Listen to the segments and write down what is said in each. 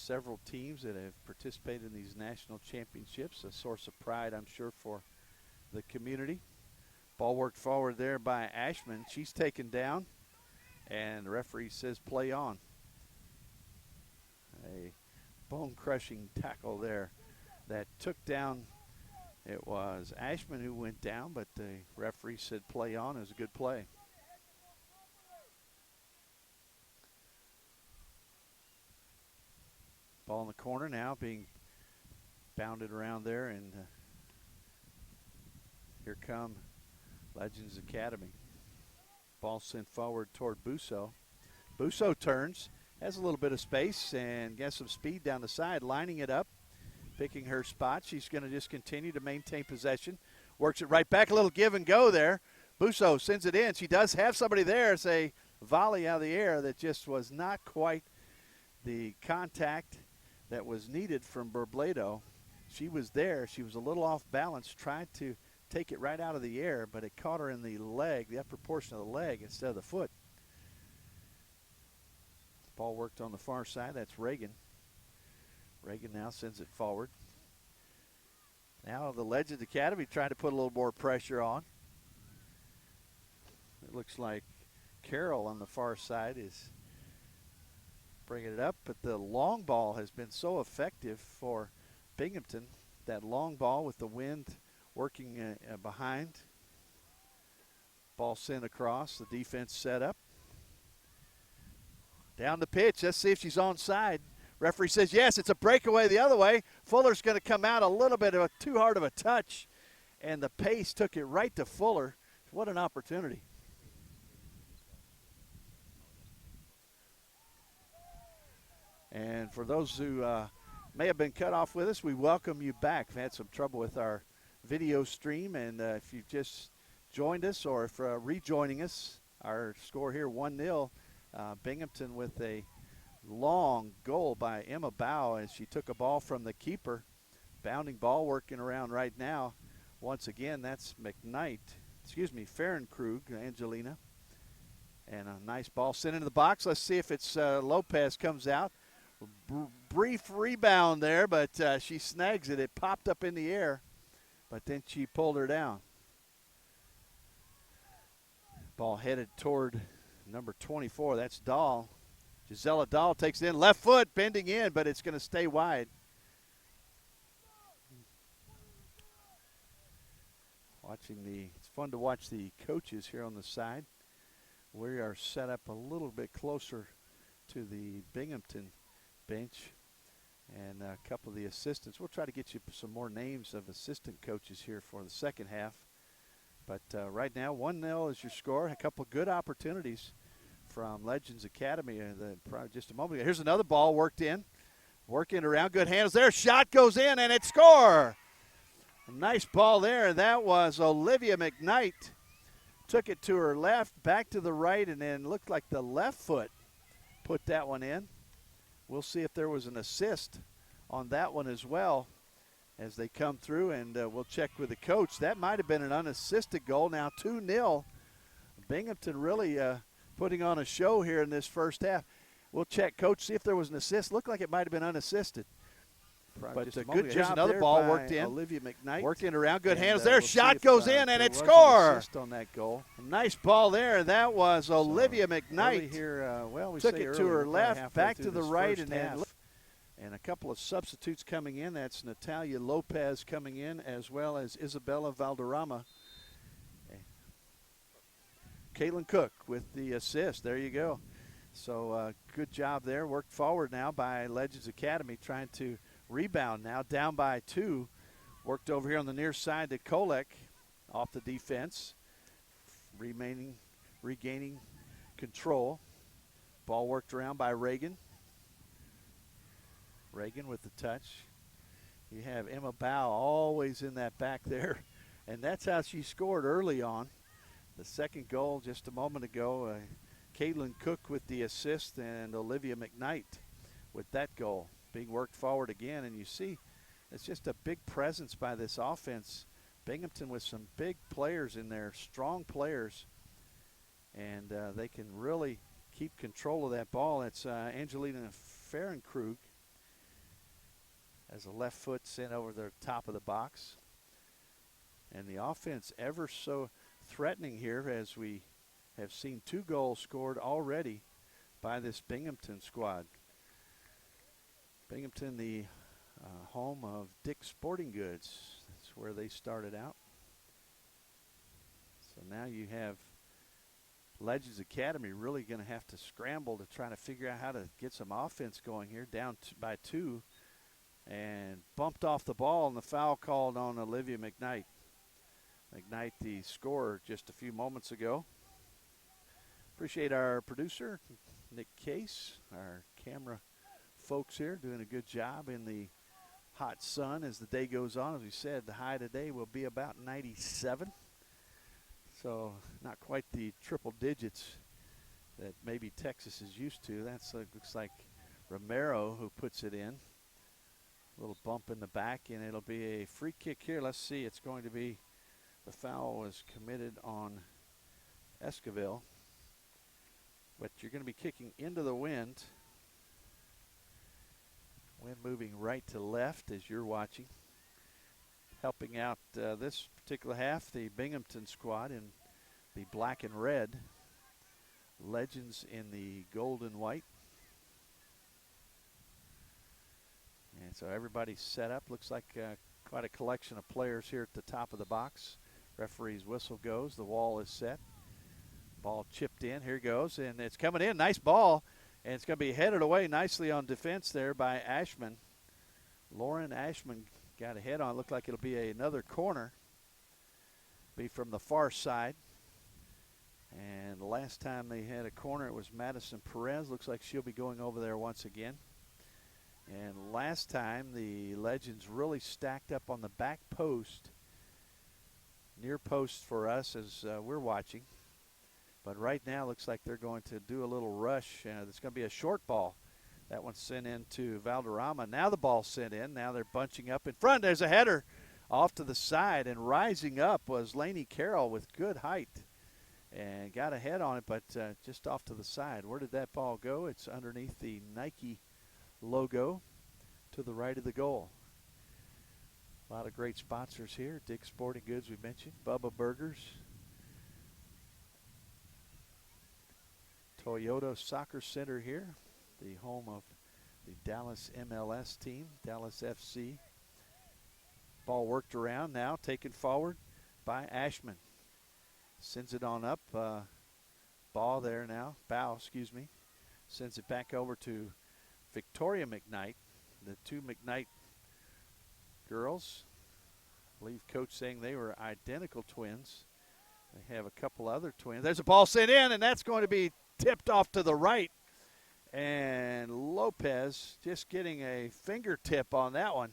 several teams that have participated in these national championships, a source of pride, I'm sure, for the community. Ball worked forward there by Ashman. She's taken down, and the referee says play on. A bone-crushing tackle there that took down. It was Ashman who went down, but the referee said play on. It was a good play. Ball in the corner now being bounded around there, and here come Legends Academy. Ball sent forward toward Busso. Busso turns, has a little bit of space, and gets some speed down the side, lining it up, picking her spot. She's going to just continue to maintain possession. Works it right back, a little give and go there. Busso sends it in. She does have somebody there. It's a volley out of the air that just was not quite the contact that was needed from Robledo. She was there. She was a little off balance, tried to take it right out of the air, but it caught her in the leg, the upper portion of the leg instead of the foot. Ball worked on the far side. That's Reagan. Reagan now sends it forward. Now the Legends Academy trying to put a little more pressure on. It looks like Carroll on the far side is bringing it up, but the long ball has been so effective for Binghamton. That long ball with the wind working behind. Ball sent across. The defense set up. Down the pitch. Let's see if she's onside. Referee says yes. It's a breakaway the other way. Fuller's going to come out a little bit of a too hard of a touch, and the pace took it right to Fuller. What an opportunity. And for those who may have been cut off with us, we welcome you back. We've had some trouble with our video stream, and if you've just joined us or if rejoining us, our score here 1-0. Binghamton with a long goal by Emma Bow as she took a ball from the keeper. Bounding ball working around right now. Once again, that's Farrenkrug, Angelina. And a nice ball sent into the box. Let's see if it's Lopez comes out. Brief rebound there, but she snags it. It popped up in the air, but then she pulled her down. Ball headed toward number 24. That's Dahl. Gisela Dahl takes it in. Left foot bending in, but it's going to stay wide. It's fun to watch the coaches here on the side. We are set up a little bit closer to the Binghamton bench and a couple of the assistants. We'll try to get you some more names of assistant coaches here for the second half. But right now, 1-0 is your score. A couple of good opportunities from Legends Academy just a moment ago. Here's another ball working around. Good handles there. Shot goes in, and it's score. A nice ball there. That was Olivia Mcknight. Took it to her left, back to the right, and then looked like the left foot put that one in. We'll see if there was an assist on that one as well as they come through, and we'll check with the coach. That might have been an unassisted goal. Now 2-0. Binghamton really putting on a show here in this first half. We'll check, Coach, see if there was an assist. Looked like it might have been unassisted. But a good job. Another ball worked in. Olivia Mcknight. Working around. Good handles there. Shot goes in, and it's score. Assist on that goal. A nice ball there. That was Olivia Mcknight. Here, took it to her left, back to the right, and then and a couple of substitutes coming in. That's Natalia Lopez coming in, as well as Isabella Valderrama. Caitlyn Cook with the assist. There you go. So good job there. Worked forward now by Legends Academy, trying to rebound now. Down by 2. Worked over here on the near side to Kolek off the defense. Regaining control. Ball worked around by Reagan. Reagan with the touch. You have Emma Bow always in that back there, and that's how she scored early on. The second goal just a moment ago, Caitlyn Cook with the assist, and Olivia Mcknight with that goal. Being worked forward again, and you see it's just a big presence by this offense. Binghamton with some big players in there, strong players, and they can really keep control of that ball. It's Angelina Farrenkrug as a left foot sent over the top of the box. And the offense ever so threatening here, as we have seen 2 goals scored already by this Binghamton squad. Binghamton, the home of Dick's Sporting Goods. That's where they started out. So now you have Legends Academy really going to have to scramble to try to figure out how to get some offense going here, down by 2, and bumped off the ball, and the foul called on Olivia Mcknight. Mcknight, the scorer just a few moments ago. Appreciate our producer, Nick Case, our camera folks here doing a good job in the hot sun as the day goes on. As we said, the high today will be about 97. So not quite the triple digits that maybe Texas is used to. That looks like Romero who puts it in. A little bump in the back, and it'll be a free kick here. Let's see. It's going to be, the foul was committed on Esquivel. But you're going to be kicking into the wind. Wind moving right to left as you're watching. Helping out this particular half, the Binghamton squad in the black and red. Legends in the gold and white. And so everybody's set up. Looks like quite a collection of players here at the top of the box. Referee's whistle goes. The wall is set. Ball chipped in. Here goes. And it's coming in. Nice ball. And it's going to be headed away nicely on defense there by Ashman. Lauren Ashman got a head on. Looked like it'll be another corner. Be from the far side. And the last time they had a corner, it was Madison Perez. Looks like she'll be going over there once again. And last time, the Legends really stacked up on the back post, near post for us as we're watching. But right now, looks like they're going to do a little rush. It's going to be a short ball. That one's sent into Valderrama. Now the ball's sent in. Now they're bunching up in front. There's a header off to the side, and rising up was Lainey Carroll with good height. And got a head on it, but just off to the side. Where did that ball go? It's underneath the Nike logo to the right of the goal. A lot of great sponsors here. Dick's Sporting Goods, we mentioned. Bubba Burgers. Toyota Soccer Center here, the home of the Dallas MLS team, Dallas FC. Ball worked around now, taken forward by Ashman. Sends it on up. Bow, excuse me. Sends it back over to Victoria Mcknight. The 2 Mcknight girls. I believe coach saying they were identical twins. They have a couple other twins. There's a ball sent in, and that's going to be tipped off to the right. And Lopez just getting a fingertip on that one.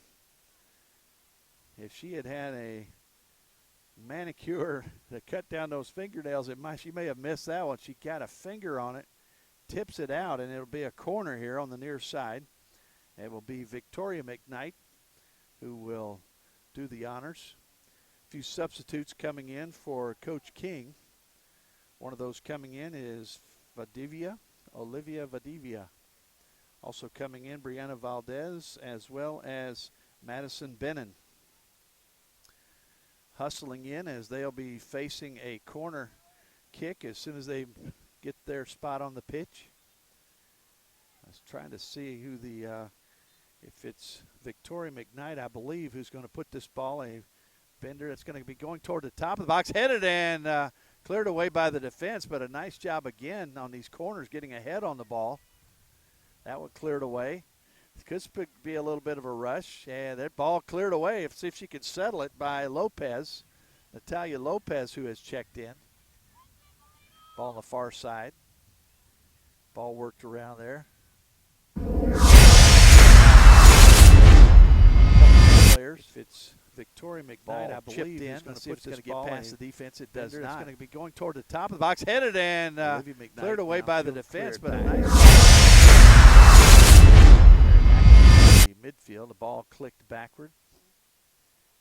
If she had had a manicure to cut down those fingernails, she may have missed that one. She got a finger on it, tips it out, and it'll be a corner here on the near side. It will be Victoria Mcknight who will do the honors. A few substitutes coming in for Coach King. One of those coming in is Olivia Vadivia. Also coming in, Brianna Valdez, as well as Madison Bennon. Hustling in as they'll be facing a corner kick as soon as they get their spot on the pitch. I was trying to see who if it's Victoria Mcknight, I believe, who's going to put this ball, a bender that's going to be going toward the top of the box, headed and cleared away by the defense, but a nice job again on these corners getting ahead on the ball. That one cleared away. Could be a little bit of a rush, and that ball cleared away. See if she can settle it by Lopez, Natalia Lopez, who has checked in. Ball on the far side. Ball worked around there. Players. It's Victoria Mcknight, I believe, is going to get past the defense. It does not. It's going to be going toward the top of the box, headed and cleared away by the defense, but a nice midfield. The ball clicked backward,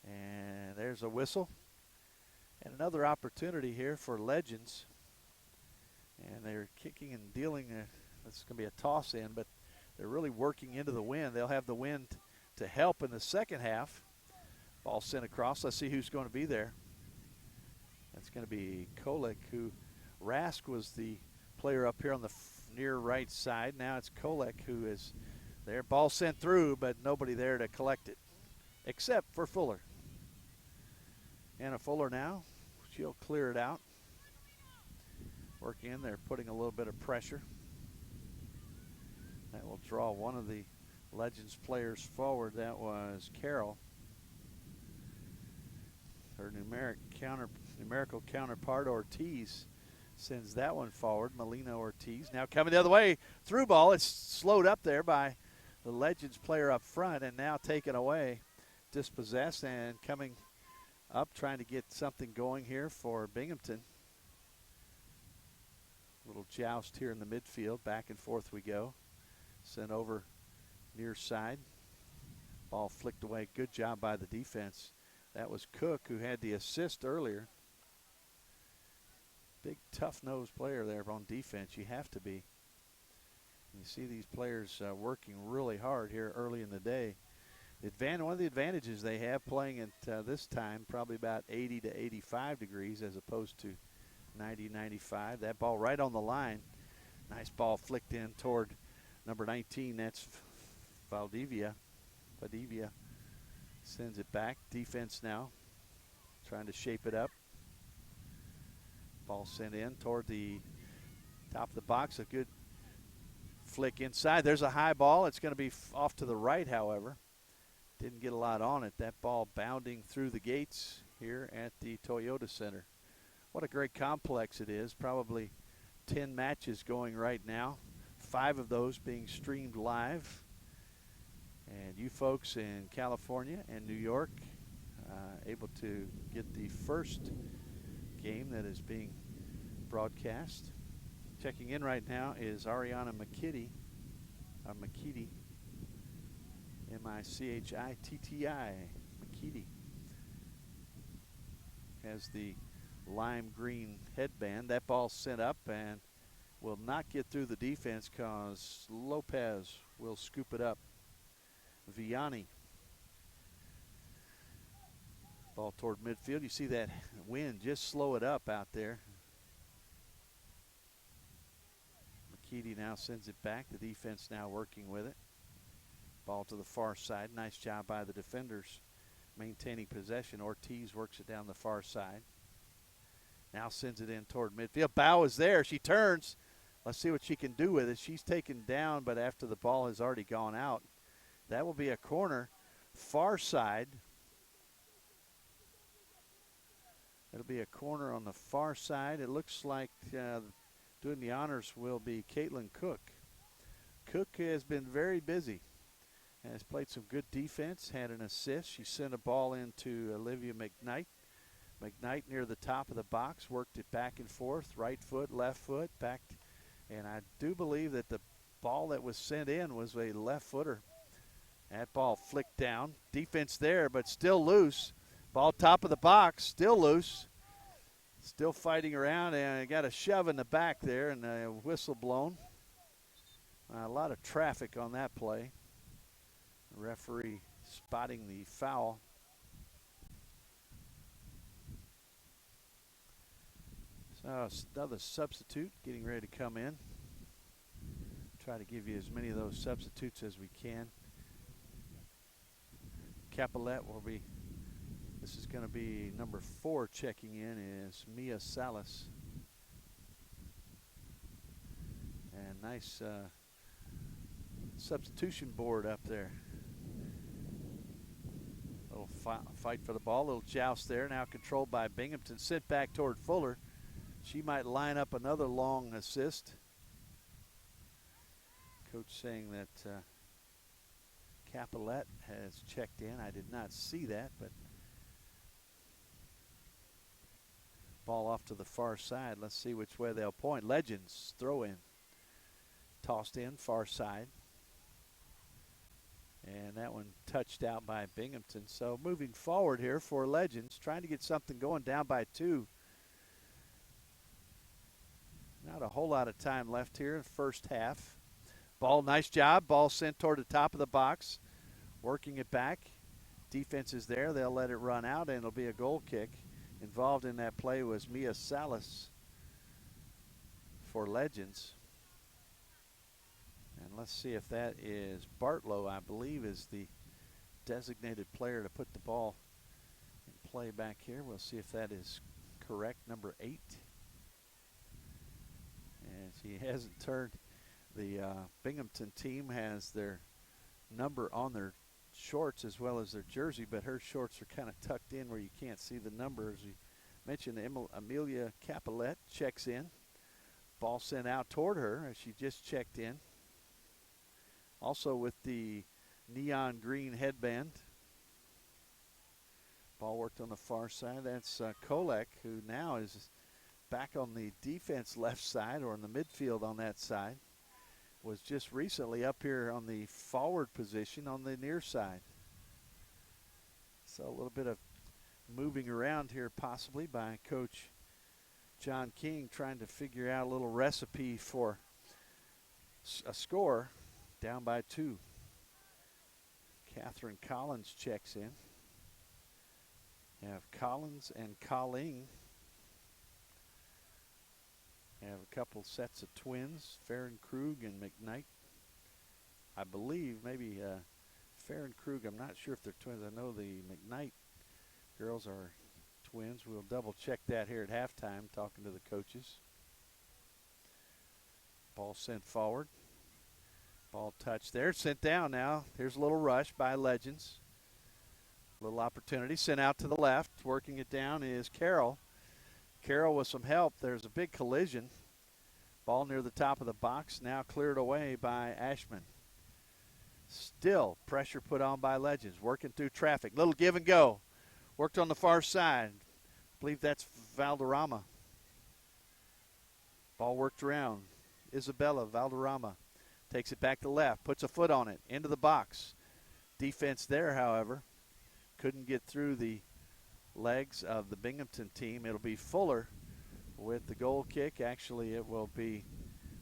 and there's a whistle. And another opportunity here for Legends. And they're kicking and dealing. This is going to be a toss in, but they're really working into the wind. They'll have the wind to help in the second half. Ball sent across. Let's see who's going to be there. That's going to be Kolek, who Rask was the player up here on the near right side. Now it's Kolek who is there. Ball sent through, but nobody there to collect it, except for Fuller. Anna Fuller now. She'll clear it out. Work in there, putting a little bit of pressure. That will draw one of the Legends players forward. That was Carroll. Her numerical counterpart, Ortiz, sends that one forward. Melina Ortiz now coming the other way. Through ball. It's slowed up there by the Legends player up front and now taken away. Dispossessed and coming up trying to get something going here for Binghamton. Little joust here in the midfield. Back and forth we go. Sent over near side. Ball flicked away. Good job by the defense. That was Cook who had the assist earlier. Big tough-nosed player there on defense. You have to be. You see these players working really hard here early in the day. One of the advantages they have playing at this time, probably about 80 to 85 degrees as opposed to 90, 95. That ball right on the line. Nice ball flicked in toward number 19. That's Valdivia. Sends it back. Defense now trying to shape it up. Ball sent in toward the top of the box. A good flick inside. There's a high ball. It's going to be off to the right, however. Didn't get a lot on it. That ball bounding through the gates here at the Toyota Center. What a great complex it is. Probably 10 matches going right now. 5 of those being streamed live. And you folks in California and New York able to get the first game that is being broadcast. Checking in right now is Ariana McKitty. McKitty. M-I-C-H-I-T-T-I. McKitty. Has the lime green headband. That ball sent up and will not get through the defense because Lopez will scoop it up. Vianney. Ball toward midfield. You see that wind just slow it up out there. McKeedy now sends it back. The defense now working with it. Ball to the far side. Nice job by the defenders maintaining possession. Ortiz works it down the far side. Now sends it in toward midfield. Bow is there. She turns. Let's see what she can do with it. She's taken down, but after the ball has already gone out. That will be a corner, far side. It'll be a corner on the far side. It looks like doing the honors will be Caitlyn Cook. Cook has been very busy. Has played some good defense, had an assist. She sent a ball into Olivia Mcknight. Mcknight near the top of the box, worked it back and forth, right foot, left foot, back. And I do believe that the ball that was sent in was a left footer. That ball flicked down. Defense there, but still loose. Ball top of the box, still loose. Still fighting around, and got a shove in the back there and a whistle blown. A lot of traffic on that play. The referee spotting the foul. So another substitute getting ready to come in. Try to give you as many of those substitutes as we can. Capolet will be, this is going to be number 4 checking in is Mia Salas. And nice substitution board up there. Little fight for the ball, little joust there. Now controlled by Binghamton, sent back toward Fuller. She might line up another long assist. Coach saying that Capolet has checked in. I did not see that, but ball off to the far side. Let's see which way they'll point. Legends throw in. Tossed in, far side. And that one touched out by Binghamton. So moving forward here for Legends, trying to get something going, down by 2. Not a whole lot of time left here in the first half. Ball, nice job. Ball sent toward the top of the box. working it back. Defense is there. They'll let it run out, and it'll be a goal kick. Involved in that play was Mia Salas for Legends. And let's see if that is Bartlow, I believe, is the designated player to put the ball in play back here. We'll see if that is correct, number 8. And she hasn't turned. The Binghamton team has their number on their shorts as well as their jersey, but her shorts are kind of tucked in where you can't see the number. As we mentioned, Amelia Capolet checks in. Ball sent out toward her as she just checked in. Also with the neon green headband. Ball worked on the far side. That's Kolek, who now is back on the defense left side, or in the midfield on that side. Was just recently up here on the forward position on the near side. So a little bit of moving around here possibly by Coach John King, trying to figure out a little recipe for a score. Down by 2. Catherine Collins checks in. You have Collins and Colling. You have a couple sets of twins, Farron Krug and McKnight. I believe maybe Farron Krug, I'm not sure if they're twins. I know the McKnight girls are twins. We'll double check that here at halftime, talking to the coaches. Ball sent forward. Ball touched there, sent down now. Here's a little rush by Legends. Little opportunity, sent out to the left. Working it down is Carroll. Carroll with some help. There's a big collision. Ball near the top of the box, now cleared away by Ashman. Still pressure put on by Legends, working through traffic. Little give and go. Worked on the far side. I believe that's Valderrama. Ball worked around. Isabella Valderrama. Takes it back to left, puts a foot on it, into the box. Defense there, however, couldn't get through the legs of the Binghamton team. It'll be Fuller with the goal kick. Actually, it will be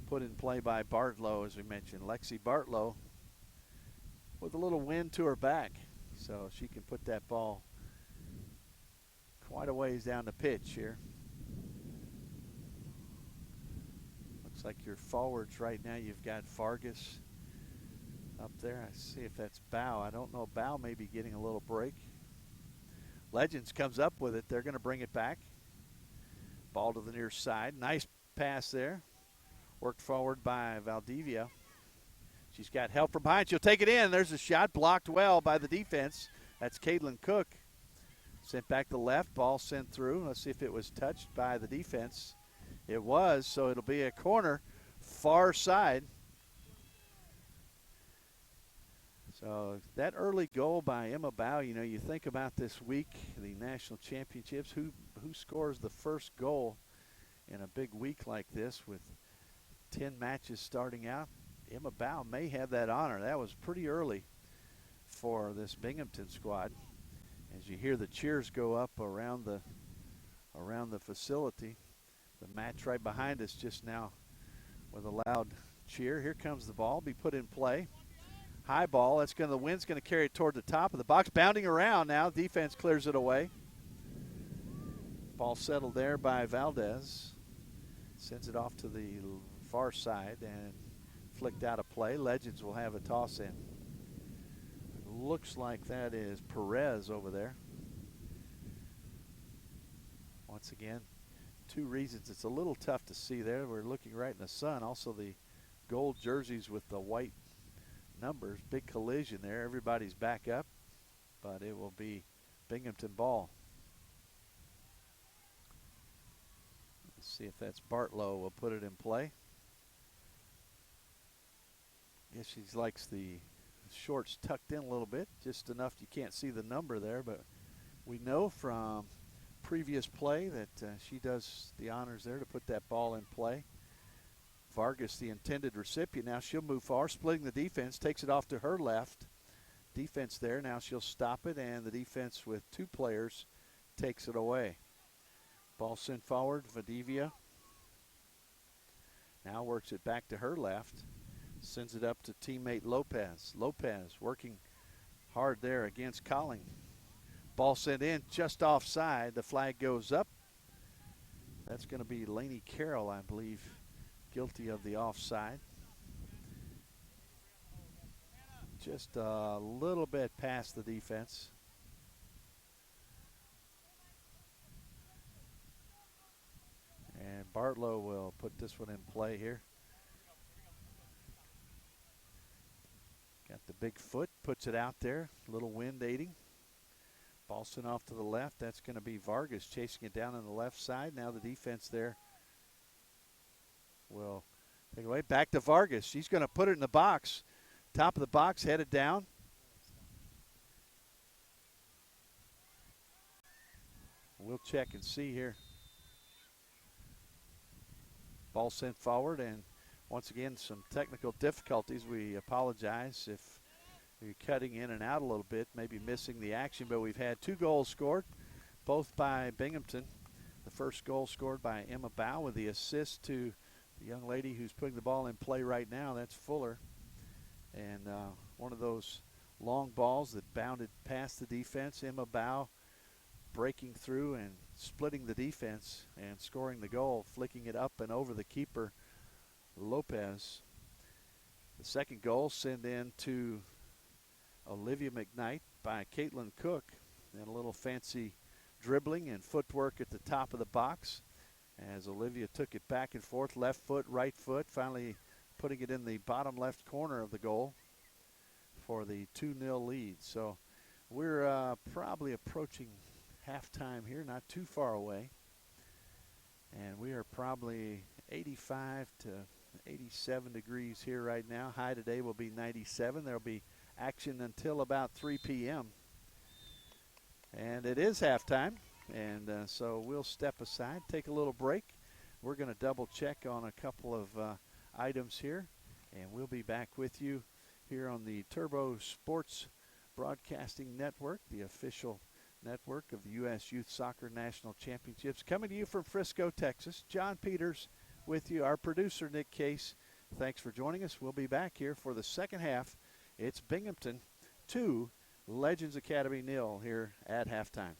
put in play by Bartlow, as we mentioned. Lexi Bartlow with a little wind to her back, so she can put that ball quite a ways down the pitch here. Looks like your forwards right now, you've got Vargas up there. I see if that's Bow. I don't know. Bow may be getting a little break. Legends comes up with it. They're going to bring it back. Ball to the near side. Nice pass there. Worked forward by Valdivia. She's got help from behind. She'll take it in. There's a shot blocked well by the defense. That's Caitlyn Cook. Sent back to left. Ball sent through. Let's see if it was touched by the defense. It was, so it'll be a corner, far side. So that early goal by Emma Bow, you know, you think about this week, the national championships, who scores the first goal in a big week like this with 10 matches starting out. Emma Bow may have that honor. That was pretty early for this Binghamton squad. As you hear the cheers go up around the facility. The match right behind us just now with a loud cheer. Here comes the ball, be put in play. High ball, the wind's going to carry it toward the top of the box. Bounding around now, defense clears it away. Ball settled there by Valdez. Sends it off to the far side and flicked out of play. Legends will have a toss in. Looks like that is Perez over there. Once again, 2 reasons it's a little tough to see there. We're looking right in the sun. Also the gold jerseys with the white numbers. Big collision there. Everybody's back up, but it will be Binghamton ball. Let's see if that's Bartlow. Will put it in play. Yes, she likes the shorts tucked in a little bit, just enough you can't see the number there, but we know from previous play that she does the honors there to put that ball in play. Vargas, the intended recipient. Now she'll move forward, splitting the defense, takes it off to her left. Defense there. Now she'll stop it, and the defense with 2 players takes it away. Ball sent forward, Valdivia. Now works it back to her left. Sends it up to teammate Lopez. Lopez working hard there against Colling. Ball sent in just offside. The flag goes up. That's going to be Laney Carroll, I believe, guilty of the offside. Just a little bit past the defense. And Bartlow will put this one in play here. Got the big foot, puts it out there. A little wind aiding. Ball sent off to the left. That's going to be Vargas chasing it down on the left side. Now the defense there will take it away. Back to Vargas. She's going to put it in the box. Top of the box, headed down. We'll check and see here. Ball sent forward, and once again, some technical difficulties. We apologize if you're cutting in and out a little bit, maybe missing the action, but we've had 2 goals scored, both by Binghamton. The first goal scored by Emma Bow with the assist to the young lady who's putting the ball in play right now. That's Fuller. And one of those long balls that bounded past the defense. Emma Bow breaking through and splitting the defense and scoring the goal, flicking it up and over the keeper, Lopez. The second goal sent in to Olivia Mcknight by Caitlyn Cook, and a little fancy dribbling and footwork at the top of the box as Olivia took it back and forth, left foot, right foot, finally putting it in the bottom left corner of the goal for the 2-0 lead. So we're probably approaching halftime here, not too far away, and we are probably 85 to 87 degrees here right now. High today will be 97. There'll be action until about 3 p.m. And it is halftime, and so we'll step aside, take a little break. We're going to double check on a couple of items here, and we'll be back with you here on the Turbo Sports Broadcasting Network, the official network of the U.S. Youth Soccer National Championships. Coming to you from Frisco, Texas. John Peters with you, our producer, Nick Case. Thanks for joining us. We'll be back here for the second half. It's Binghamton 2, Legends Academy 0 here at halftime.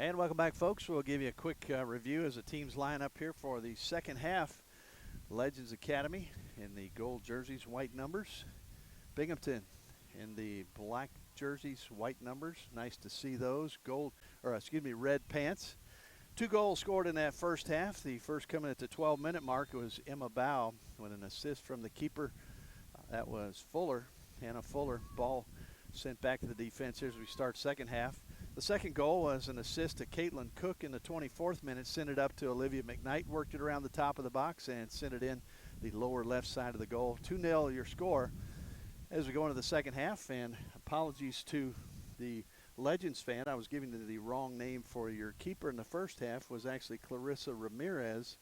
And welcome back, folks. We'll give you a quick review as the teams line up here for the second half. Legends Academy in the gold jerseys, white numbers. Binghamton in the black jerseys, white numbers. Nice to see those. Red pants. 2 goals scored in that first half. The first coming at the 12-minute mark was Emma Bow with an assist from the keeper. That was Fuller, Hannah Fuller. Ball sent back to the defense here as we start second half. The second goal was an assist to Caitlyn Cook in the 24th minute. Sent it up to Olivia Mcknight, worked it around the top of the box, and sent it in the lower left side of the goal. 2-0 your score as we go into the second half. And apologies to the Legends fan. I was giving the wrong name for your keeper in the first half. Was actually Clarissa Ramirez,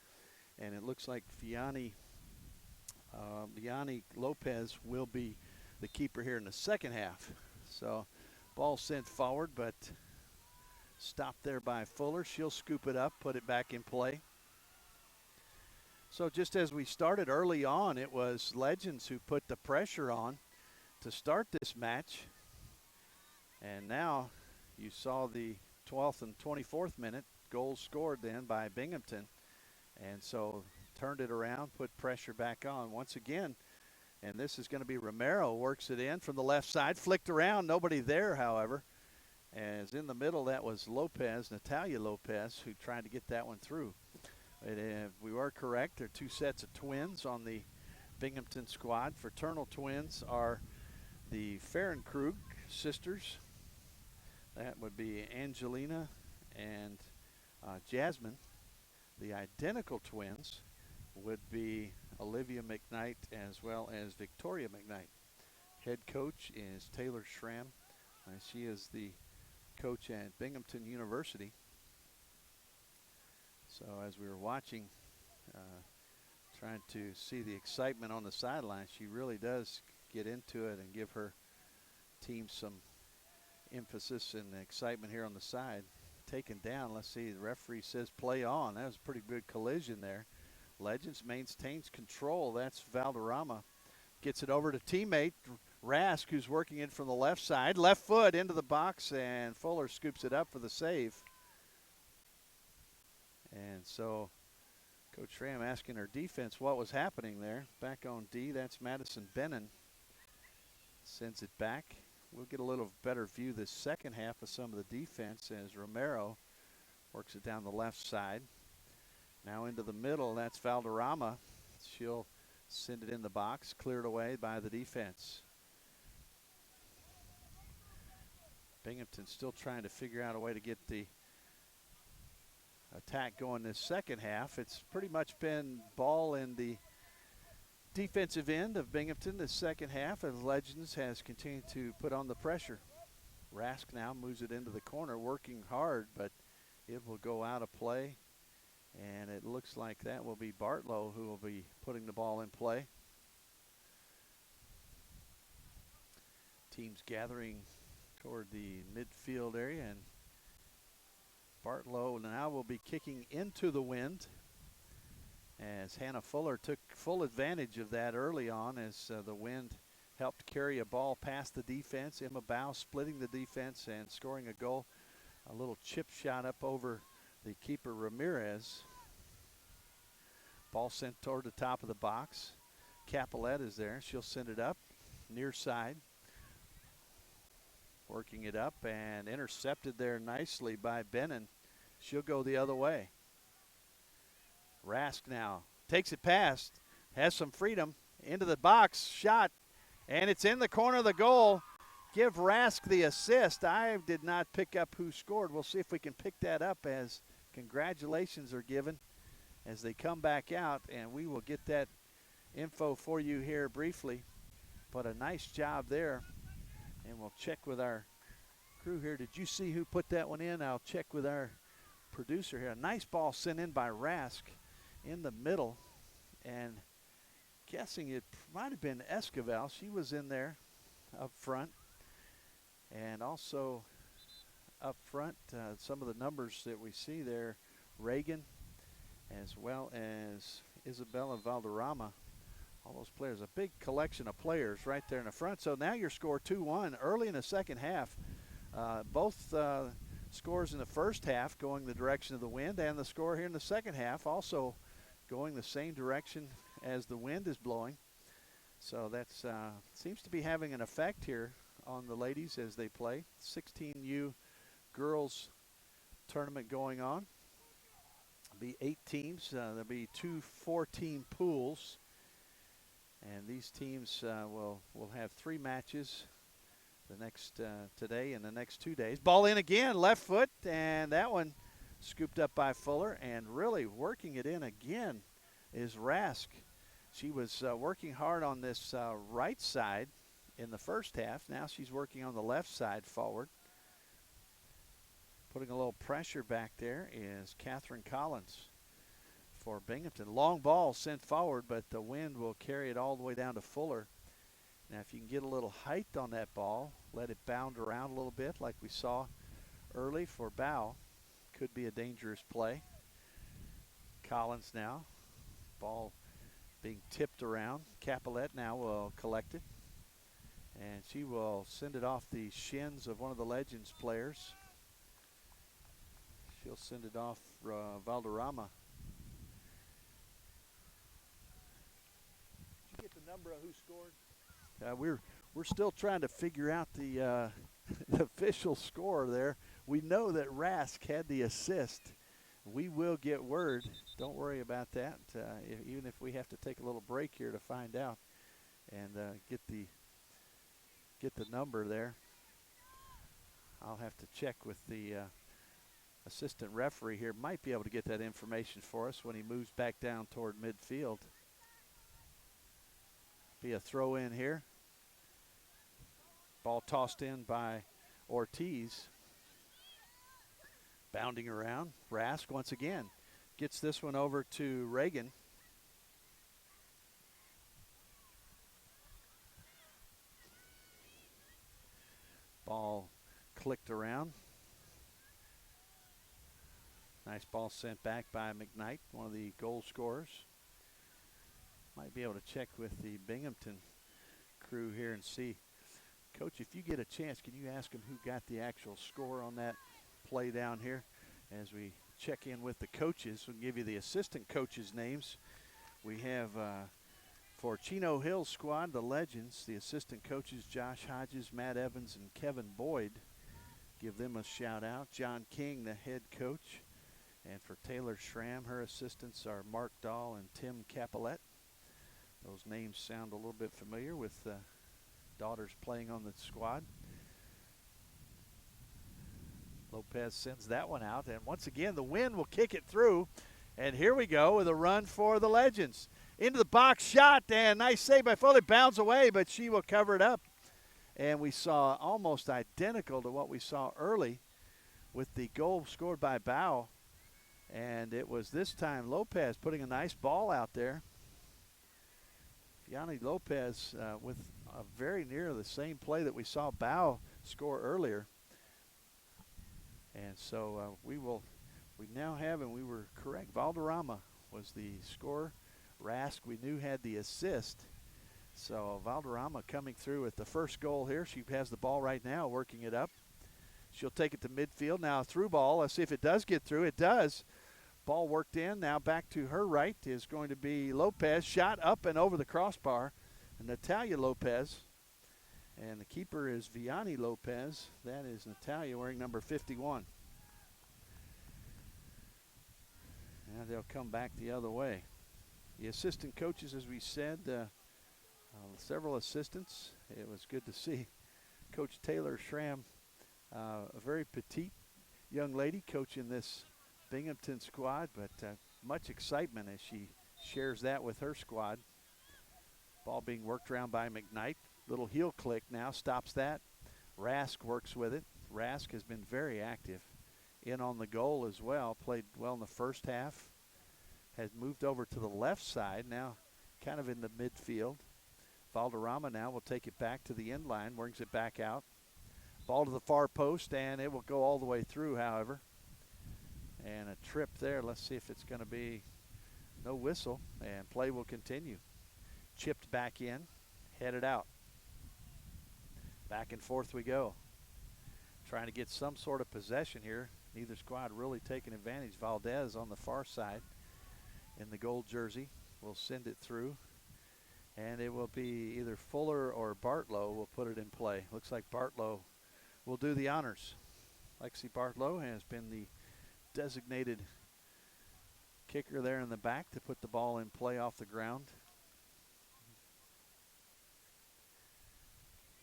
and it looks like Vianney Lopez will be the keeper here in the second half. So ball sent forward, but stopped there by Fuller. She'll scoop it up, put it back in play. So just as we started early on, it was Legends who put the pressure on to start this match. And now you saw the 12th and 24th minute goals scored then by Binghamton. And so turned it around, put pressure back on once again. And this is going to be Romero, works it in from the left side, flicked around, nobody there, however. As in the middle, that was Lopez, Natalia Lopez, who tried to get that one through. We were correct. There are 2 sets of twins on the Binghamton squad. Fraternal twins are the Fahrenkrug sisters. That would be Angelina and Jasmine. The identical twins would be Olivia Mcknight as well as Victoria Mcknight. Head coach is Taylor Schramm. She is the coach at Binghamton University. So as we were watching, trying to see the excitement on the sideline, she really does get into it and give her team some emphasis and excitement here on the side. Taken down, let's see, the referee says play on. That was a pretty good collision there. Legends maintains control. That's Valderrama. Gets it over to teammate Rask, who's working in from the left side. Left foot into the box, and Fuller scoops it up for the save. And so Coach Schramm asking her defense what was happening there. Back on D, that's Madison Bennon. Sends it back. We'll get a little better view this second half of some of the defense as Romero works it down the left side. Now into the middle, that's Valderrama. She'll send it in the box, cleared away by the defense. Binghamton still trying to figure out a way to get the attack going this second half. It's pretty much been ball in the defensive end of Binghamton this second half, as Legends has continued to put on the pressure. Rask now moves it into the corner, working hard, but it will go out of play. And it looks like that will be Bartlow who will be putting the ball in play. Teams gathering toward the midfield area, and Bartlow now will be kicking into the wind as Hannah Fuller took full advantage of that early on as the wind helped carry a ball past the defense. Emma Bow splitting the defense and scoring a goal. A little chip shot up over the keeper Ramirez. Ball sent toward the top of the box. Capellette is there. She'll send it up near side. Working it up and intercepted there nicely by Bennon. She'll go the other way. Rask now takes it past, has some freedom, into the box, shot, and it's in the corner of the goal. Give Rask the assist. I did not pick up who scored. We'll see if we can pick that up as congratulations are given as they come back out, and we will get that info for you here briefly. But a nice job there, and we'll check with our crew here. Did you see who put that one in? I'll check with our producer here. A nice ball sent in by Rask in the middle, and guessing it might have been Esquivel. She was in there up front. And also up front, some of the numbers that we see there, Reagan, as well as Isabella Valderrama. All those players, a big collection of players right there in the front. So now your score 2-1 early in the second half. Both scores in the first half going the direction of the wind, and the score here in the second half also going the same direction as the wind is blowing. So that seems to be having an effect here on the ladies as they play. 16U girls tournament going on. There'll be 8 teams. There'll be 2 4-team pools. And these teams will have 3 matches the next today and the next 2 days. Ball in again, left foot, and that one scooped up by Fuller, and really working it in again is Rask. She was working hard on this right side in the first half. Now she's working on the left side forward. Putting a little pressure back there is Catherine Collins for Binghamton. Long ball sent forward, but the wind will carry it all the way down to Fuller. Now if you can get a little height on that ball, let it bound around a little bit like we saw early for Bow, could be a dangerous play. Collins now, ball being tipped around. Capelet now will collect it, and she will send it off the shins of one of the Legends players. She'll send it off Valderrama. Did you get the number of who scored? We're still trying to figure out the official score there. We know that Rask had the assist. We will get word. Don't worry about that. Even if we have to take a little break here to find out and get the number there. I'll have to check with the assistant referee here. Might be able to get that information for us when he moves back down toward midfield. Be a throw in here. Ball tossed in by Ortiz. Bounding around. Rask once again gets this one over to Reagan. Ball clicked around. Nice ball sent back by Mcknight, one of the goal scorers. Might be able to check with the Binghamton crew here and see. Coach, if you get a chance, can you ask them who got the actual score on that play down here? As we check in with the coaches, we'll give you the assistant coaches' names. We have for Chino Hill's squad, the Legends, the assistant coaches Josh Hodges, Matt Evans, and Kevin Boyd. Give them a shout out. John King, the head coach. And for Taylor Schramm, her assistants are Mark Dahl and Tim Capelet. Those names sound a little bit familiar with daughters playing on the squad. Lopez sends that one out, and once again the wind will kick it through, and here we go with a run for the Legends. Into the box shot, and nice save by Foley. Bounds away, but she will cover it up. And we saw almost identical to what we saw early with the goal scored by Bow, and it was this time Lopez putting a nice ball out there. Yanni Lopez with a very near the same play that we saw Bow score earlier. And so we now have, and we were correct, Valderrama was the scorer. Rask we knew had the assist. So Valderrama coming through with the first goal here. She has the ball right now, working it up. She'll take it to midfield. Now a through ball. Let's see if it does get through. It does. Ball worked in. Now back to her right is going to be Lopez. Shot up and over the crossbar. And Natalia Lopez. And the keeper is Vianney Lopez. That is Natalia wearing number 51. Now they'll come back the other way. The assistant coaches, as we said, several assistants. It was good to see Coach Taylor Schramm, a very petite young lady coaching this Binghamton squad, but much excitement as she shares that with her squad. Ball being worked around by Mcknight. Little heel click now stops that. Rask works with it. Rask has been very active in on the goal as well. Played well in the first half. Has moved over to the left side now, kind of in the midfield. Valderrama now will take it back to the end line, brings it back out. Ball to the far post, and it will go all the way through, however. And a trip there. Let's see if it's going to be no whistle, and play will continue. Chipped back in, headed out. Back and forth we go. trying to get some sort of possession here. Neither squad really taking advantage. Valdez on the far side in the gold jersey will send it through. And it will be either Fuller or Bartlow will put it in play. Looks like Bartlow will do the honors. Lexi Bartlow has been the designated kicker there in the back to put the ball in play off the ground.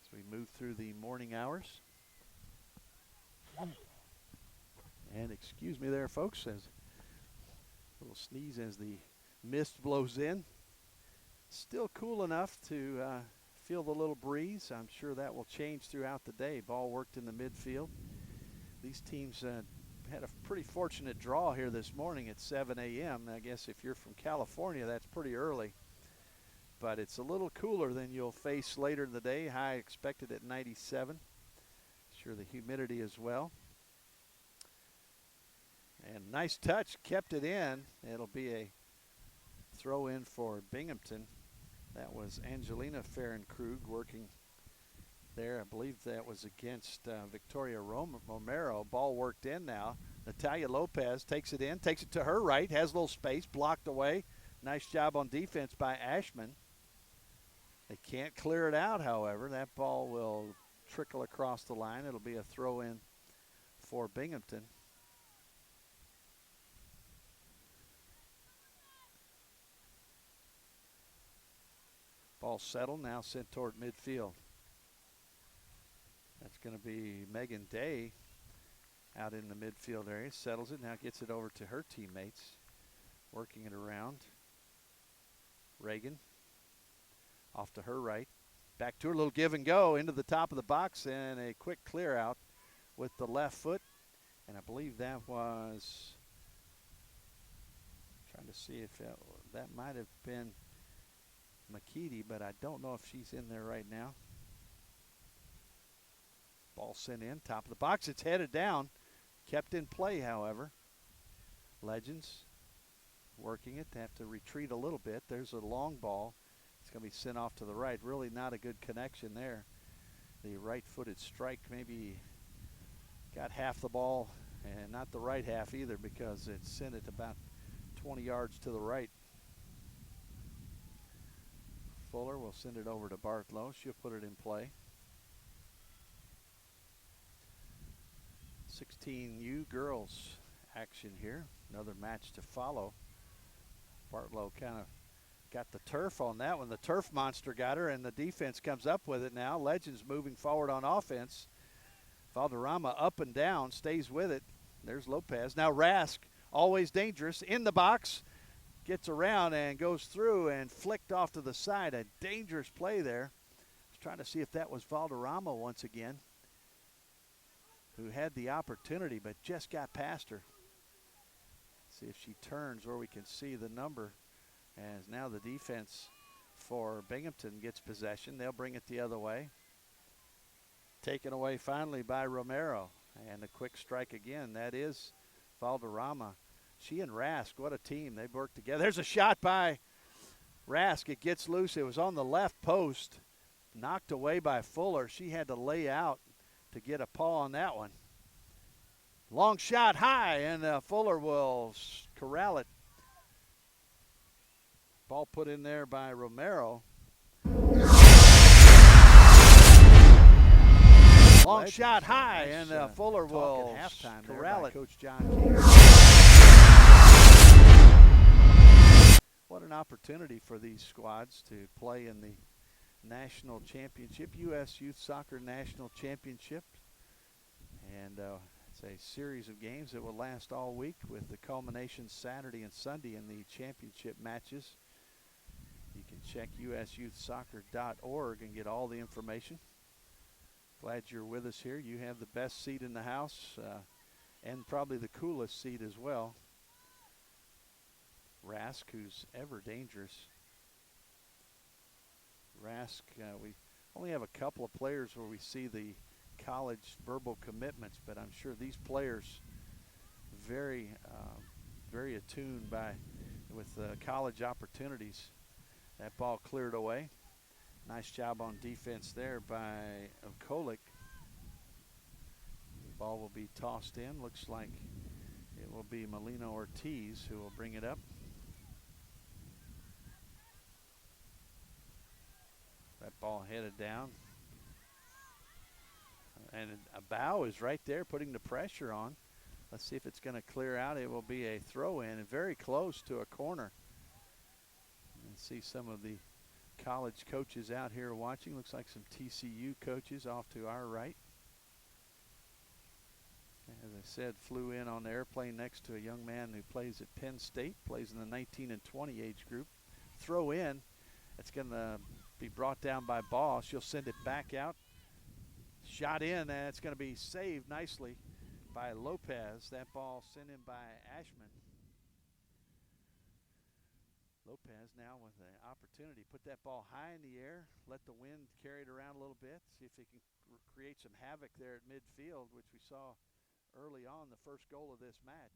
As we move through the morning hours. And excuse me there, folks, as a little sneeze as the mist blows in. Still cool enough to feel the little breeze. I'm sure that will change throughout the day. Ball worked in the midfield. These teams had a pretty fortunate draw here this morning at 7 a.m. I guess if you're from California, that's pretty early. But it's a little cooler than you'll face later in the day. High expected at 97. Sure, the humidity as well. And nice touch, kept it in. It'll be a throw in for Binghamton. That was Angelina Farron-Krug working there. I believe that was against Victoria Romero. Ball worked in now. Natalia Lopez takes it in, takes it to her right, has a little space, blocked away. Nice job on defense by Ashman. They can't clear it out, however. That ball will trickle across the line. It'll be a throw in for Binghamton. Ball settled, now sent toward midfield. That's going to be Megan Day out in the midfield area. Settles it, now gets it over to her teammates. Working it around. Reagan off to her right. Back to her, little give and go into the top of the box and a quick clear out with the left foot. And I believe that was, trying to see if that might have been McKeedy, but I don't know if she's in there right now. Ball sent in, top of the box. It's headed down. Kept in play, however. Legends working it. They have to retreat a little bit. There's a long ball. It's going to be sent off to the right. Really not a good connection there. The right-footed strike maybe got half the ball, and not the right half either, because it sent it about 20 yards to the right. Fuller will send it over to Bartlow. She'll put it in play. 16U girls action here. Another match to follow. Bartlow kind of got the turf on that one. The turf monster got her, and the defense comes up with it now. Legends moving forward on offense. Valderrama up and down, stays with it. There's Lopez. Now Rask, always dangerous, in the box. Gets around and goes through and flicked off to the side. A dangerous play there. I was trying to see if that was Valderrama once again, who had the opportunity but just got past her. See if she turns where we can see the number. As now the defense for Binghamton gets possession. They'll bring it the other way. Taken away finally by Romero. And a quick strike again. That is Valderrama. She and Rask, what a team. They've worked together. There's a shot by Rask. It gets loose. It was on the left post. Knocked away by Fuller. She had to lay out to get a paw on that one. Long shot high, and Fuller will corral it. Ball put in there by Romero. Long shot high, and Fuller will corral it. Coach John King. What an opportunity for these squads to play in the national championship, U.S. Youth Soccer National Championship. And it's a series of games that will last all week, with the culmination Saturday and Sunday in the championship matches. You can check usyouthsoccer.org and get all the information. Glad you're with us here. You have the best seat in the house and probably the coolest seat as well. Rask, who's ever dangerous. Rask, we only have a couple of players where we see the college verbal commitments, but I'm sure these players very attuned with college opportunities. That ball cleared away. Nice job on defense there by Okolik. Ball will be tossed in. Looks like it will be Melina Ortiz who will bring it up. That ball headed down. And a bow is right there putting the pressure on. Let's see if it's going to clear out. It will be a throw in and very close to a corner. And see some of the college coaches out here watching. Looks like some TCU coaches off to our right. As I said, flew in on the airplane next to a young man who plays at Penn State, plays in the 19 and 20 age group. Throw in. It's going to be brought down by Ball. She'll send it back out. Shot in, and it's going to be saved nicely by Lopez. That ball sent in by Ashman. Lopez now with the opportunity. Put that ball high in the air. Let the wind carry it around a little bit. See if it can create some havoc there at midfield, which we saw early on the first goal of this match.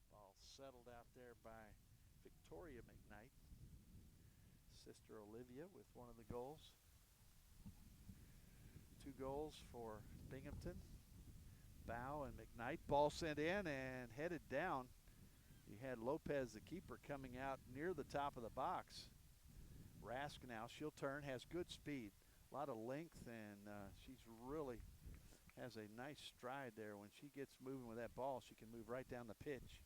Ball settled out there by Victoria Mcknight. Sister Olivia with one of the goals. 2 goals for Binghamton. Bow and Mcknight. Ball sent in and headed down. You had Lopez, the keeper, coming out near the top of the box. Rask now, she'll turn, has good speed. A lot of length, and she's really has a nice stride there. When she gets moving with that ball, she can move right down the pitch.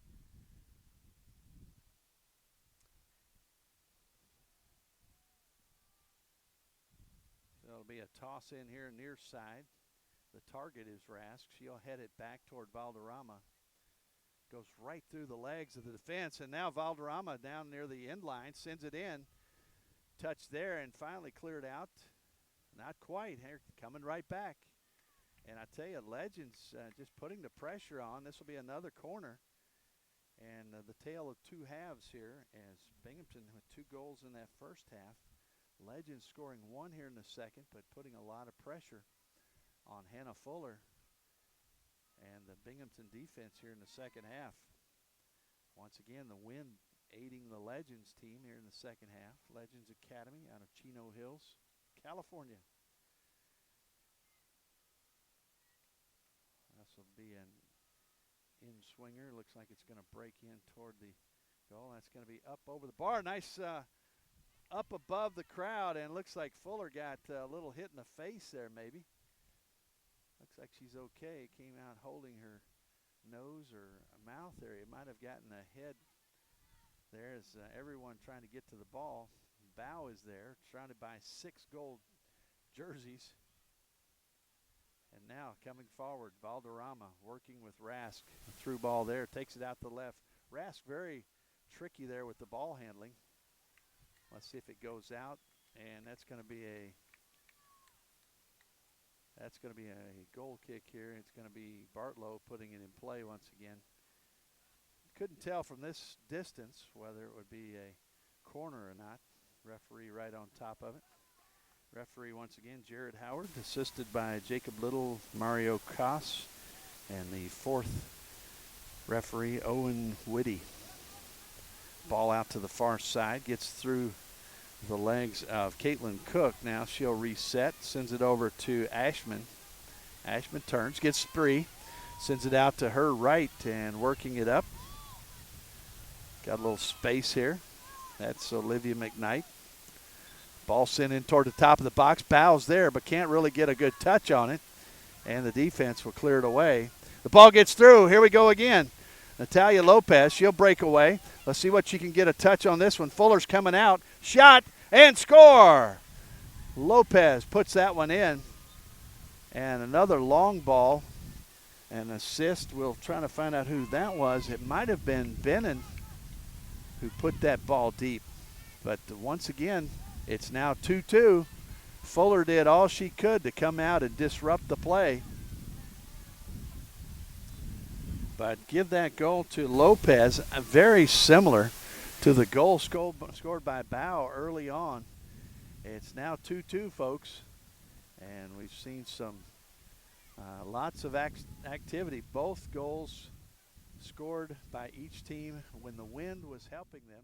So it'll be a toss in here near side. The target is Rask. She'll head it back toward Valderrama. Goes right through the legs of the defense, and now Valderrama down near the end line sends it in. Touch there and finally cleared out. Not quite. Here, coming right back. And I tell you, Legends just putting the pressure on. This will be another corner. And the tale of 2 halves here as Binghamton with 2 goals in that first half. Legends scoring 1 here in the second, but putting a lot of pressure on Hannah Fuller and the Binghamton defense here in the second half. Once again, the wind aiding the Legends team here in the second half. Legends Academy out of Chino Hills, California. This will be an in-swinger. Looks like it's going to break in toward the goal. That's going to be up over the bar. Nice up above the crowd, and looks like Fuller got a little hit in the face there maybe. Looks like she's okay. Came out holding her nose or mouth area. Might have gotten a head. There's everyone trying to get to the ball. Bow is there, surrounded by 6 gold jerseys. And now coming forward, Valderrama working with Rask. Through ball there, takes it out the left. Rask very tricky there with the ball handling. Let's see if it goes out, and that's going to be a goal kick here. It's going to be Bartlow putting it in play once again. Couldn't tell from this distance whether it would be a corner or not. Referee right on top of it. Referee once again, Jared Howard, assisted by Jacob Little, Mario Koss, and the 4th referee, Owen Whitty. Ball out to the far side, gets through the legs of Caitlyn Cook. Now she'll reset, sends it over to Ashman. Ashman turns, gets free, sends it out to her right and working it up. Got a little space here. That's Olivia Mcknight. Ball sent in toward the top of the box. Bow's there, but can't really get a good touch on it. And the defense will clear it away. The ball gets through. Here we go again. Natalia Lopez, she'll break away. Let's see what she can get a touch on this one. Fuller's coming out. Shot and score. Lopez puts that one in. And another long ball. An assist. We'll try to find out who that was. It might have been Bennon who put that ball deep. But once again, it's now 2-2. Fuller did all she could to come out and disrupt the play. But give that goal to Lopez, very similar to the goal scored by Bow early on. It's now 2-2, folks. And we've seen some lots of activity. Both goals scored by each team when the wind was helping them.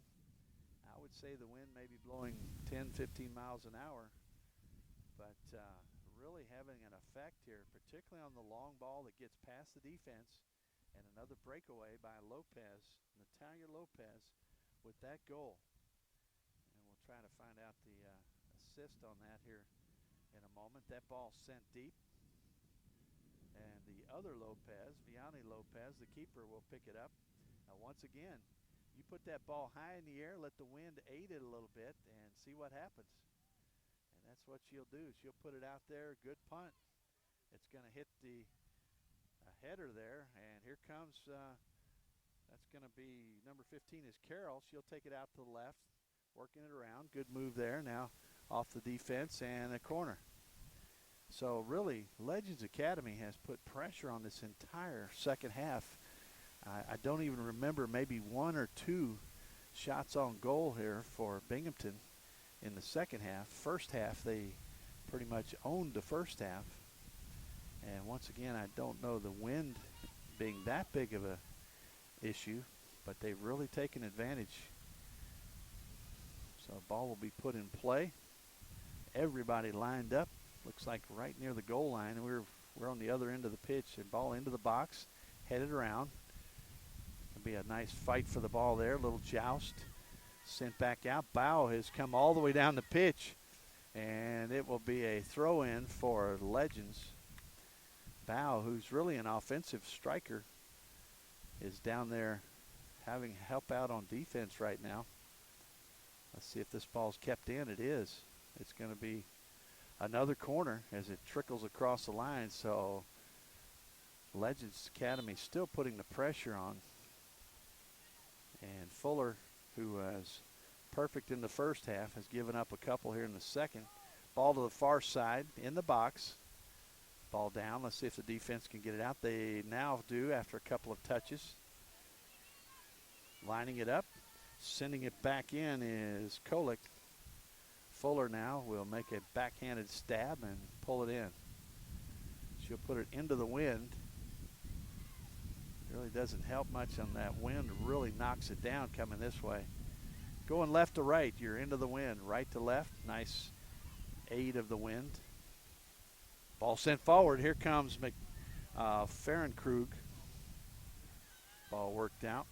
I would say the wind may be blowing 10, 15 miles an hour. But really having an effect here, particularly on the long ball that gets past the defense. And another breakaway by Lopez, Natalia Lopez, with that goal. And we'll try to find out the assist on that here in a moment. That ball sent deep. And the other Lopez, Vianney Lopez, the keeper, will pick it up. Now, once again, you put that ball high in the air, let the wind aid it a little bit, and see what happens. And that's what she'll do. She'll put it out there. Good punt. It's going to hit the header there, and here comes, that's going to be number 15 is Carroll. She'll take it out to the left, working it around. Good move there. Now off the defense and a corner. So really, Legends Academy has put pressure on this entire second half. I don't even remember maybe one or two shots on goal here for Binghamton in the second half. First half, they pretty much owned the first half. And once again, I don't know the wind being that big of a issue, but they've really taken advantage. So ball will be put in play. Everybody lined up. Looks like right near the goal line, and we're on the other end of the pitch. The ball into the box, headed around. It'll be a nice fight for the ball there. A little joust. Sent back out. Bow has come all the way down the pitch, and it will be a throw-in for Legends. Bow, who's really an offensive striker, is down there having help out on defense right now. Let's see if this ball's kept in. It is. It's going to be another corner as it trickles across the line. So Legends Academy still putting the pressure on. And Fuller, who was perfect in the first half, has given up a couple here in the second. Ball to the far side in the box. Ball down. Let's see if the defense can get it out. They now do after a couple of touches. Lining it up. Sending it back in is Kolick. Fuller now will make a backhanded stab and pull it in. She'll put it into the wind. Really doesn't help much on that wind. Really knocks it down coming this way. Going left to right, you're into the wind. Right to left, nice aid of the wind. Ball sent forward. Here comes Ferenkrug. Ball worked out.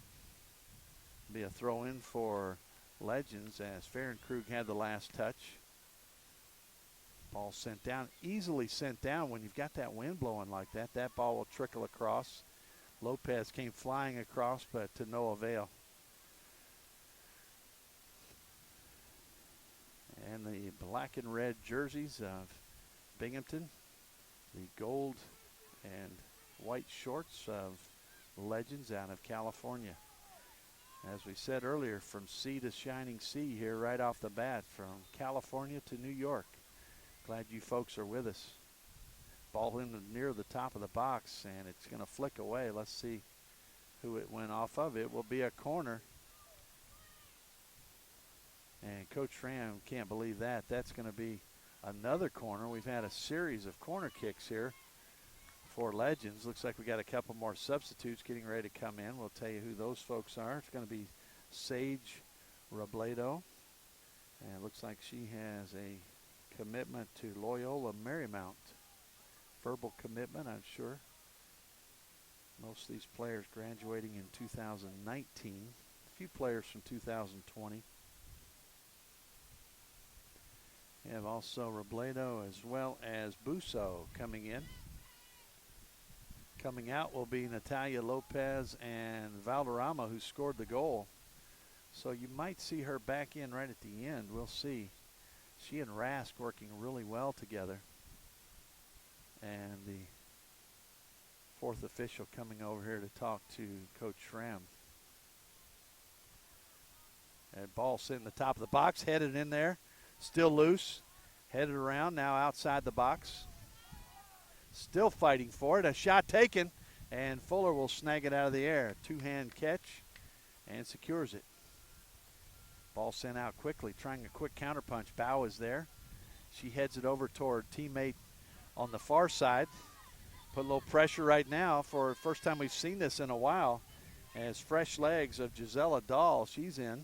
Be a throw in for Legends as Ferenkrug had the last touch. Ball sent down, easily sent down when you've got that wind blowing like that. That ball will trickle across. Lopez came flying across, but to no avail. And the black and red jerseys of Binghamton, the gold and white shorts of Legends out of California. As we said earlier, from sea to shining sea here right off the bat, from California to New York. Glad you folks are with us. Ball in near the top of the box, and it's going to flick away. Let's see who it went off of. It will be a corner. And Coach Ram can't believe that. That's going to be another corner. We've had a series of corner kicks here for Legends. Looks like we got a couple more substitutes getting ready to come in. We'll tell you who those folks are. It's going to be Sage Robledo. And it looks like she has a commitment to Loyola Marymount. Verbal commitment, I'm sure. Most of these players graduating in 2019. A few players from 2020. We have also Robledo as well as Busso coming in. Coming out will be Natalia Lopez and Valderrama, who scored the goal. So you might see her back in right at the end. We'll see. She and Rask working really well together. And the fourth official coming over here to talk to Coach Schramm. And ball sitting in the top of the box, headed in there. Still loose. Headed around, now outside the box. Still fighting for it. A shot taken, and Fuller will snag it out of the air. Two-hand catch, and secures it. Ball sent out quickly, trying a quick counterpunch. Bow is there. She heads it over toward teammate on the far side. Put a little pressure right now for the first time we've seen this in a while. As fresh legs of Gisela Dahl, she's in.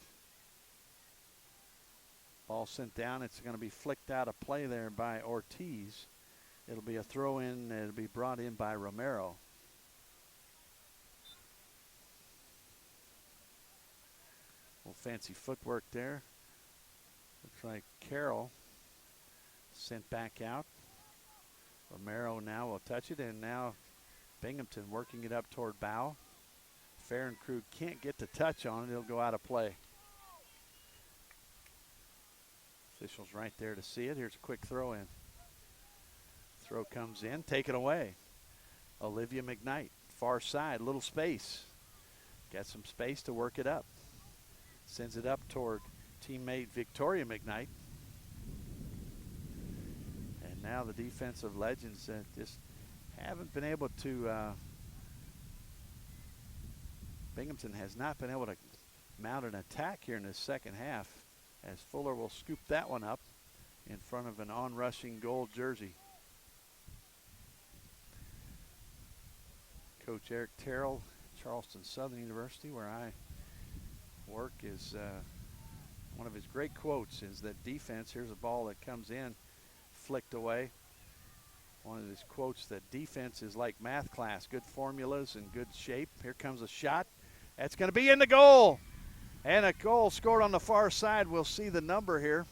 Ball sent down. It's going to be flicked out of play there by Ortiz. It'll be a throw in. It'll be brought in by Romero. A little fancy footwork there. Looks like Carroll sent back out. Romero now will touch it, and now Binghamton working it up toward Bow. Fair and Krug can't get the touch on it. It'll go out of play. Officials right there to see it. Here's a quick throw in. Throw comes in, taken away. Olivia Mcknight, far side, little space. Got some space to work it up. Sends it up toward teammate Victoria Mcknight. And now the defensive legends just haven't been able to, Binghamton has not been able to mount an attack here in this second half, as Fuller will scoop that one up in front of an on-rushing gold jersey. Coach Eric Terrell, Charleston Southern University, where I work, is one of his great quotes is that defense, here's a ball that comes in, flicked away. One of his quotes, that defense is like math class, good formulas and good shape. Here comes a shot. That's going to be in the goal. And a goal scored on the far side. We'll see the number here.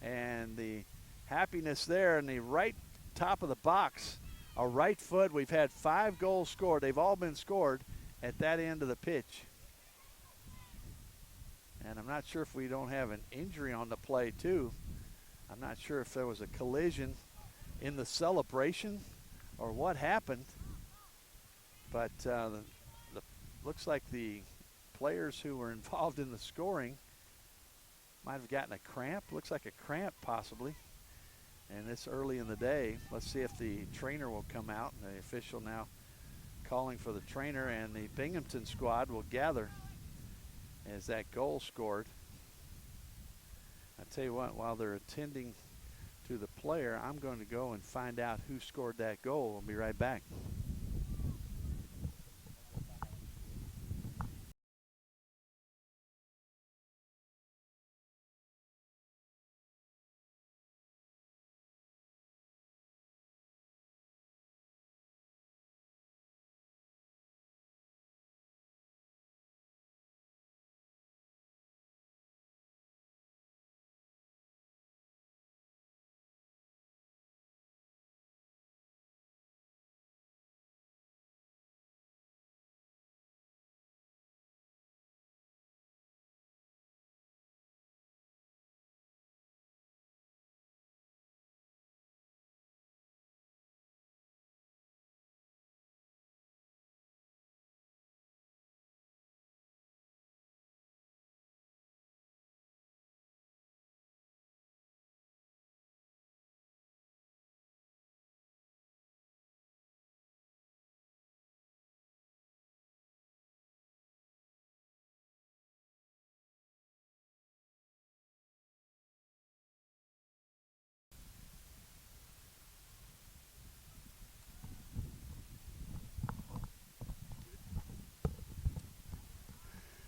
And the happiness there in the right top of the box. A right foot. We've had 5 goals scored. They've all been scored at that end of the pitch. And I'm not sure if we don't have an injury on the play too. I'm not sure if there was a collision in the celebration or what happened. But looks like the players who were involved in the scoring might have gotten a cramp. Looks like a cramp possibly. And it's early in the day. Let's see if the trainer will come out. The official now calling for the trainer, and the Binghamton squad will gather as that goal scored. I tell you what, while they're attending to the player, I'm going to go and find out who scored that goal. We'll be right back.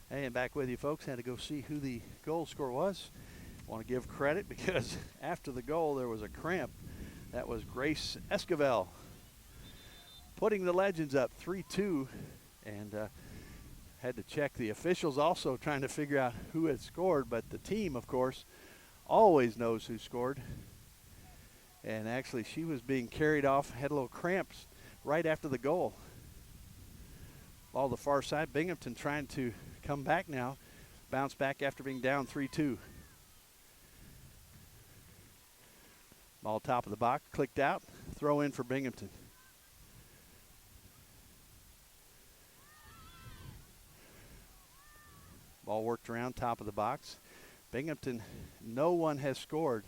Hey, and back with you, folks. Had to go see who the goal scorer was. Want to give credit because after the goal there was a cramp. That was Grace Esquivel putting the Legends up 3-2, and had to check the officials also trying to figure out who had scored, but the team, of course, always knows who scored. And actually she was being carried off, had a little cramps right after the goal. Ball the far side, Binghamton trying to come back now, bounce back after being down 3-2. Ball top of the box, clicked out, throw in for Binghamton. Ball worked around top of the box. Binghamton, no one has scored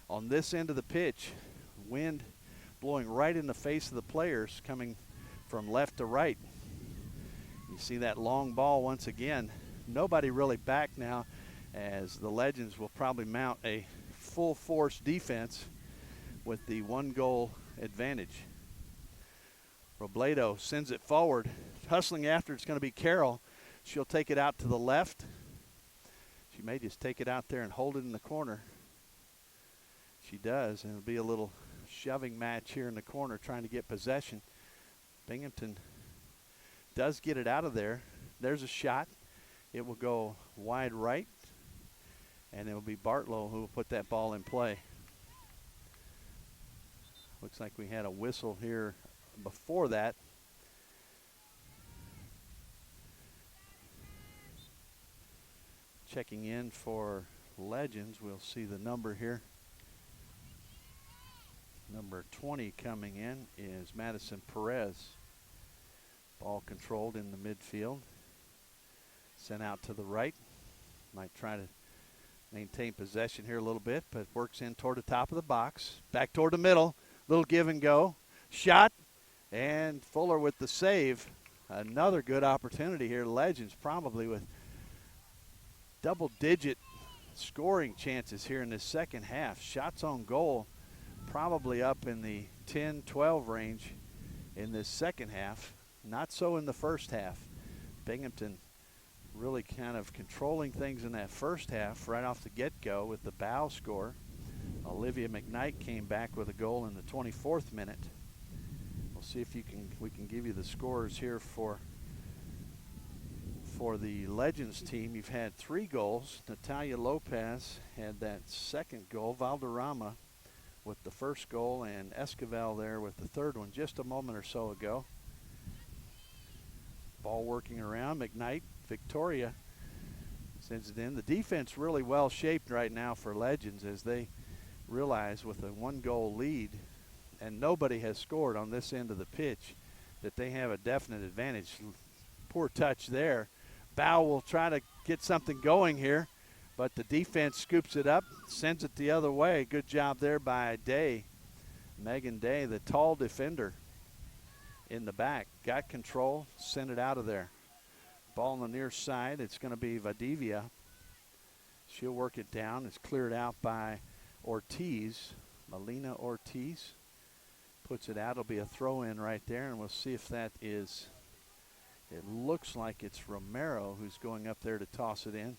on this end of the pitch. Wind blowing right in the face of the players, coming from left to right. You see that long ball once again. Nobody really back now, as the Legends will probably mount a full force defense with the 1-goal advantage. Robledo sends it forward. Hustling after, it's going to be Carroll. She'll take it out to the left. She may just take it out there and hold it in the corner. She does, and it'll be a little shoving match here in the corner trying to get possession. Binghamton does get it out of there. There's a shot. It will go wide right, and it will be Bartlow who will put that ball in play. Looks like we had a whistle here before that. Checking in for Legends, we'll see the number here. Number 20 coming in is Madison Perez. Ball controlled in the midfield. Sent out to the right. Might try to maintain possession here a little bit, but works in toward the top of the box. Back toward the middle. Little give and go. Shot. And Fuller with the save. Another good opportunity here. Legends probably with double-digit scoring chances here in this second half. Shots on goal probably up in the 10-12 range in this second half. Not so in the first half. Binghamton really kind of controlling things in that first half right off the get-go with the bow score. Olivia Mcknight came back with a goal in the 24th minute. We'll see if we can give you the scores here for the Legends team. You've had 3 goals. Natalia Lopez had that second goal. Valderrama with the first goal, and Esquivel there with the third one just a moment or so ago. Ball working around. McKnight, Victoria sends it in. The defense really well shaped right now for Legends as they realize with a 1-goal lead and nobody has scored on this end of the pitch that they have a definite advantage. Poor touch there. Bow will try to get something going here, but the defense scoops it up, sends it the other way. Good job there by Day. Megan Day, the tall defender in the back, got control, sent it out of there. Ball on the near side. It's going to be Vadivia. She'll work it down. It's cleared out by Ortiz. Melina Ortiz puts it out. It'll be a throw-in right there, and we'll see if that is, it looks like it's Romero who's going up there to toss it in.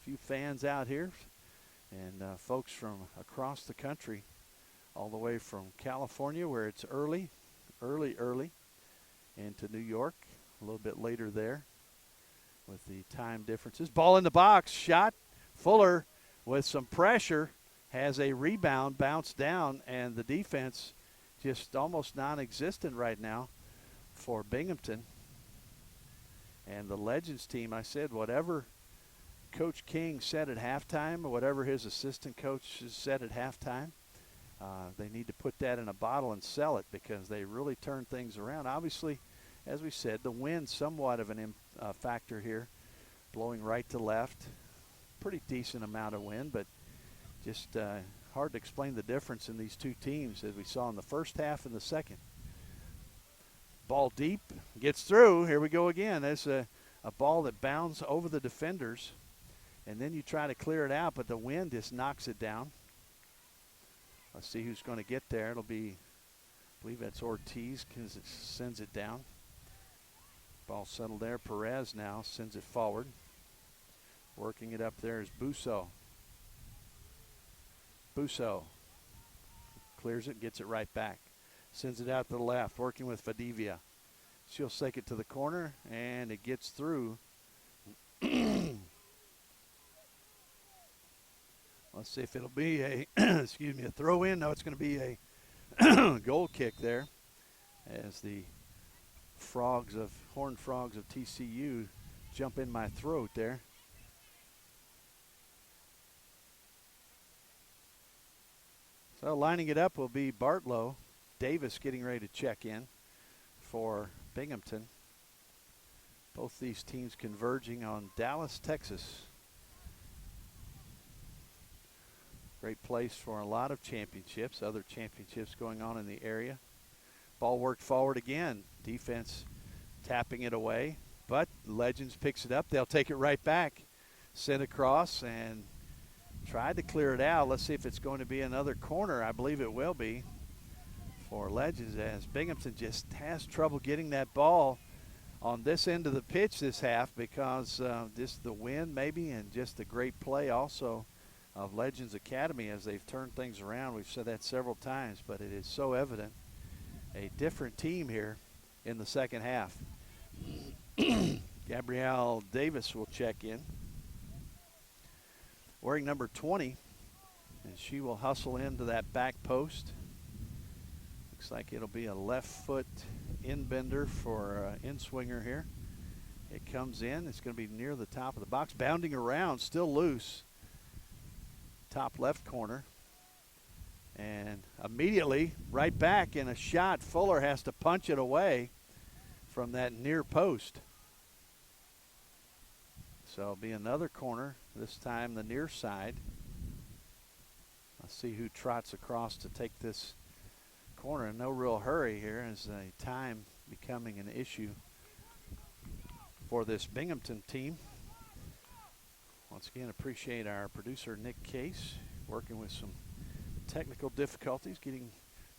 A few fans out here, and folks from across the country, all the way from California where it's early, into New York, a little bit later there with the time differences. Ball in the box, shot. Fuller with some pressure has a rebound, bounced down, and the defense just almost non-existent right now for Binghamton. And the Legends team, I said, whatever Coach King said at halftime or whatever his assistant coach said at halftime, they need to put that in a bottle and sell it because they really turn things around. Obviously, as we said, the wind somewhat of an factor here, blowing right to left. Pretty decent amount of wind, but just hard to explain the difference in these two teams as we saw in the first half and the second. Ball deep, gets through. Here we go again. There's a ball that bounds over the defenders, and then you try to clear it out, but the wind just knocks it down. Let's see who's going to get there. It'll be, I believe that's Ortiz because it sends it down. Ball settled there. Perez now sends it forward. Working it up there is Busso. Busso clears it, gets it right back. Sends it out to the left, working with Vadivia. She'll sink it to the corner, and it gets through. Let's see if it'll be a, excuse me, a throw-in. No, it's going to be a goal kick there as the Horned Frogs of TCU jump in my throat there. So lining it up will be Bartlow. Davis getting ready to check in for Binghamton. Both these teams converging on Dallas, Texas. Great place for a lot of championships, other championships going on in the area. Ball worked forward again. Defense tapping it away, but Legends picks it up. They'll take it right back. Sent across and tried to clear it out. Let's see if it's going to be another corner. I believe it will be for Legends as Binghamton just has trouble getting that ball on this end of the pitch this half because just the wind maybe and just the great play also of Legends Academy as they've turned things around. We've said that several times, but it is so evident. A different team here in the second half. Gabrielle Davis will check in, wearing number 20, and she will hustle into that back post. Looks like it'll be a left foot in-bender for in-swinger here. It comes in. It's going to be near the top of the box. Bounding around, still loose. Top left corner. And immediately right back in a shot. Fuller has to punch it away from that near post. So it'll be another corner, this time the near side. Let's see who trots across to take this corner. No real hurry here as a time becoming an issue for this Binghamton team. Once again, appreciate our producer Nick Case working with some technical difficulties, getting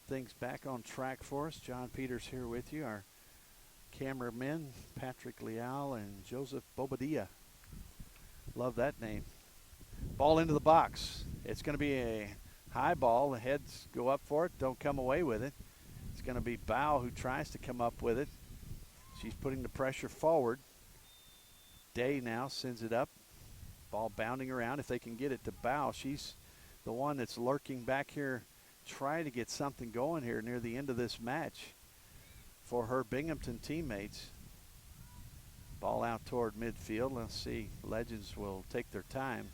things back on track for us. John Peters here with you. Our cameramen, Patrick Leal and Joseph Bobadilla. Love that name. Ball into the box. It's going to be a high ball. The heads go up for it. Don't come away with it. It's going to be Bow who tries to come up with it. She's putting the pressure forward. Day now sends it up. Ball bounding around. If they can get it to Bow, she's the one that's lurking back here, trying to get something going here near the end of this match for her Binghamton teammates. Ball out toward midfield. Let's see. Legends will take their time.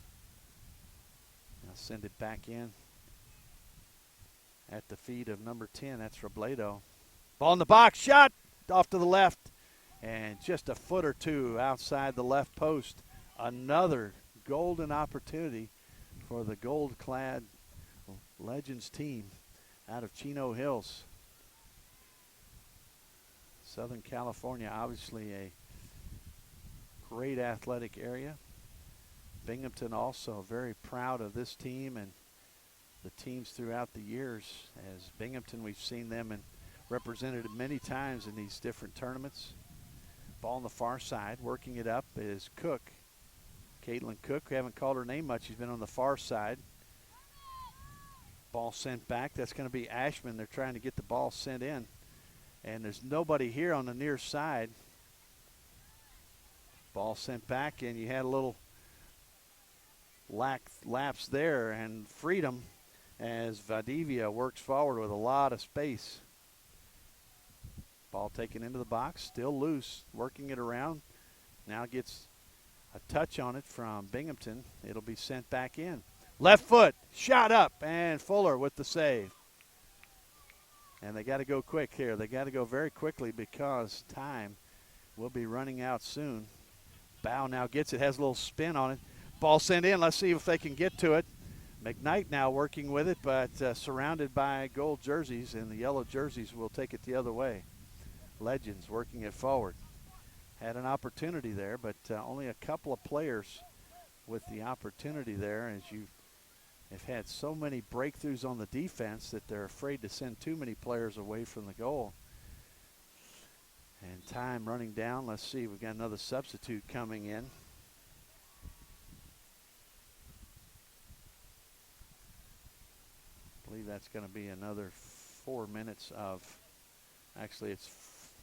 Now send it back in at the feet of number 10. That's Robledo. Ball in the box. Shot off to the left. And just a foot or two outside the left post. Another golden opportunity for the gold-clad Legends team out of Chino Hills. Southern California, obviously a great athletic area. Binghamton also very proud of this team and the teams throughout the years. As Binghamton, we've seen them and represented many times in these different tournaments. Ball on the far side, working it up is Cook. Caitlyn Cook, we haven't called her name much. She's been on the far side. Ball sent back. That's going to be Ashman. They're trying to get the ball sent in. And there's nobody here on the near side. Ball sent back, and you had a little lapse there and freedom as Valdivia works forward with a lot of space. Ball taken into the box, still loose, working it around. Now gets a touch on it from Binghamton. It'll be sent back in. Left foot, shot up, and Fuller with the save. And they got to go quick here. They got to go very quickly because time will be running out soon. Bow now gets it, has a little spin on it. Ball sent in. Let's see if they can get to it. Mcknight now working with it, but surrounded by gold jerseys, and the yellow jerseys will take it the other way. Legends working it forward. Had an opportunity there, but only a couple of players with the opportunity there, as you have had so many breakthroughs on the defense that they're afraid to send too many players away from the goal. And time running down. Let's see, we've got another substitute coming in. I believe that's going to be another 4 minutes of, actually it's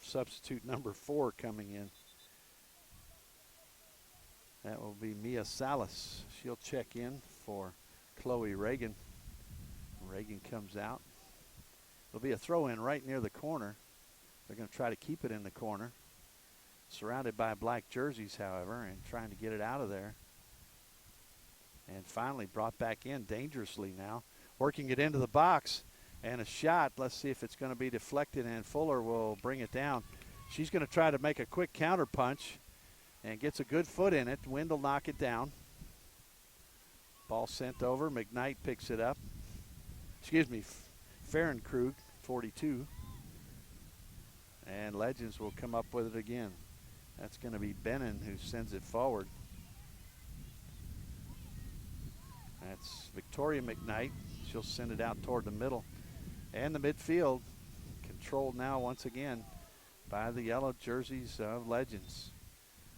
substitute number 4 coming in. That will be Mia Salas. She'll check in for Chloe Reagan. Reagan comes out. It'll be a throw in right near the corner. They're going to try to keep it in the corner. Surrounded by black jerseys, however, and trying to get it out of there. And finally brought back in dangerously now. Working it into the box. And a shot. Let's see if it's going to be deflected, and Fuller will bring it down. She's going to try to make a quick counter punch and gets a good foot in it. Wind will knock it down. Ball sent over. Mcknight picks it up. Excuse me, Fahrenkrug, 42. And Legends will come up with it again. That's going to be Bennon who sends it forward. That's Victoria Mcknight. She'll send it out toward the middle. And the midfield controlled now once again by the yellow jerseys of Legends.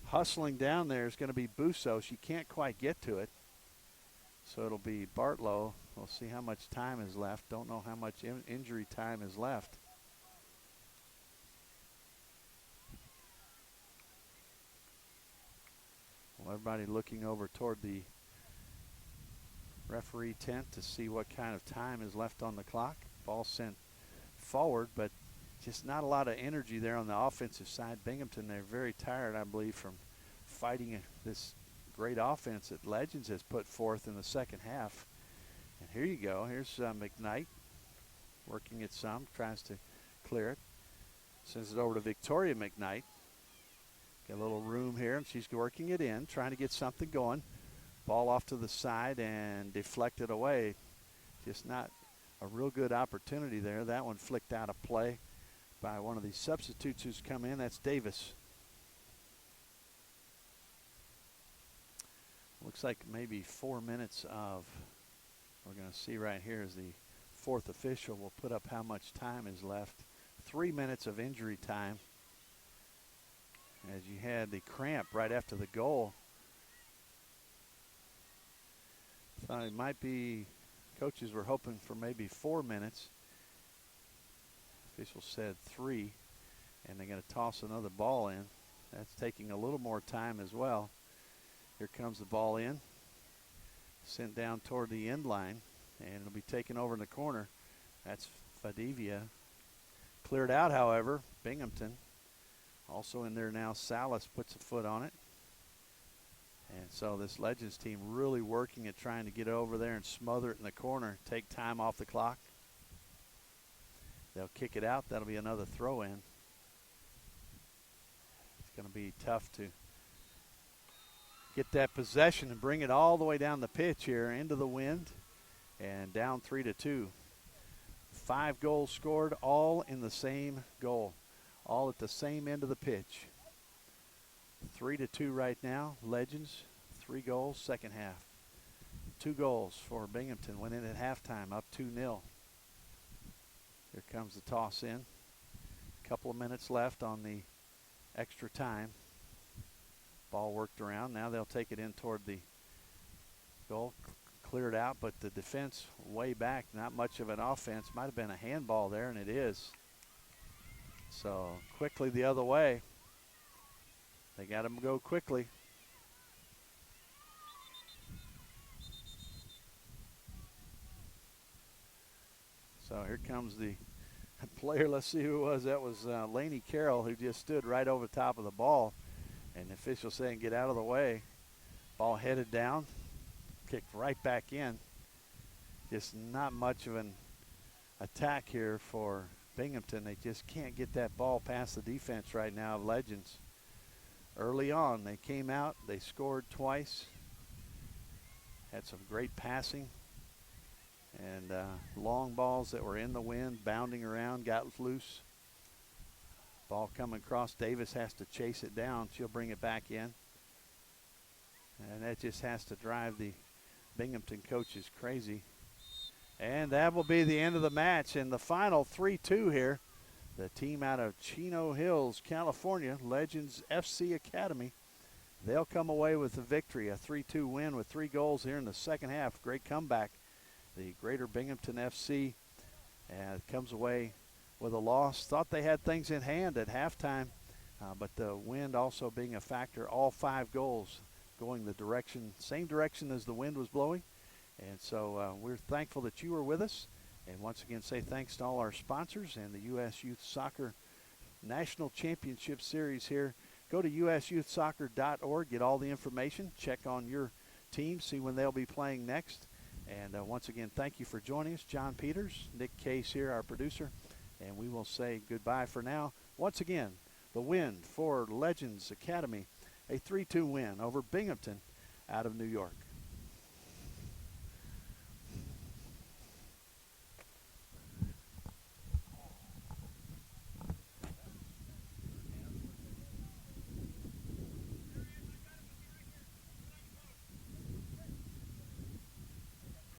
Hustling down there is going to be Busso. She can't quite get to it. So it'll be Bartlow. We'll see how much time is left. Don't know how much injury time is left. Well, everybody looking over toward the referee tent to see what kind of time is left on the clock. Ball sent forward, but just not a lot of energy there on the offensive side. Binghamton, they're very tired, I believe, from fighting this great offense that Legends has put forth in the second half. And here you go. Here's Mcknight working it some, tries to clear it. Sends it over to Victoria Mcknight. Got a little room here, and she's working it in, trying to get something going. Ball off to the side and deflected away. Just not a real good opportunity there. That one flicked out of play by one of these substitutes who's come in. That's Davis. Looks like maybe 4 minutes of, we're going to see right here as the fourth official will put up how much time is left. 3 minutes of injury time. As you had the cramp right after the goal. Thought it might be, coaches were hoping for maybe 4 minutes. Official said 3, and they're going to toss another ball in. That's taking a little more time as well. Here comes the ball in, sent down toward the end line, and it'll be taken over in the corner. That's Fadivia. Cleared out, however, Binghamton. Also in there now, Salas puts a foot on it. And so this Legends team really working at trying to get over there and smother it in the corner, take time off the clock. They'll kick it out. That'll be another throw in. It's going to be tough to get that possession and bring it all the way down the pitch here into the wind and down 3-2. 5 goals scored, all in the same goal, all at the same end of the pitch. 3-2 right now. Legends, 3 goals, second half. 2 goals for Binghamton. Went in at halftime, up 2-0. Here comes the toss in. A couple of minutes left on the extra time. Ball worked around. Now they'll take it in toward the goal. Cleared out, but the defense way back. Not much of an offense. Might have been a handball there, and it is. So quickly the other way. They got him to go quickly. So here comes the player. Let's see who it was. That was Laney Carroll, who just stood right over top of the ball. And the official saying, get out of the way. Ball headed down, kicked right back in. Just not much of an attack here for Binghamton. They just can't get that ball past the defense right now of Legends. Early on, they came out, they scored twice, had some great passing, and long balls that were in the wind, bounding around, got loose. Ball coming across, Davis has to chase it down. She'll bring it back in. And that just has to drive the Binghamton coaches crazy. And that will be the end of the match. And the final 3-2 here. The team out of Chino Hills, California, Legends FC Academy. They'll come away with the victory, a 3-2 win with 3 goals here in the second half. Great comeback. The Greater Binghamton FC comes away with a loss. Thought they had things in hand at halftime, but the wind also being a factor. All 5 goals going the direction, same direction as the wind was blowing. And so we're thankful that you were with us. And once again, say thanks to all our sponsors and the U.S. Youth Soccer National Championship Series here. Go to usyouthsoccer.org, get all the information, check on your team, see when they'll be playing next. And once again, thank you for joining us. John Peters, Nick Case here, our producer. And we will say goodbye for now. Once again, the win for Legends Academy, a 3-2 win over Binghamton out of New York.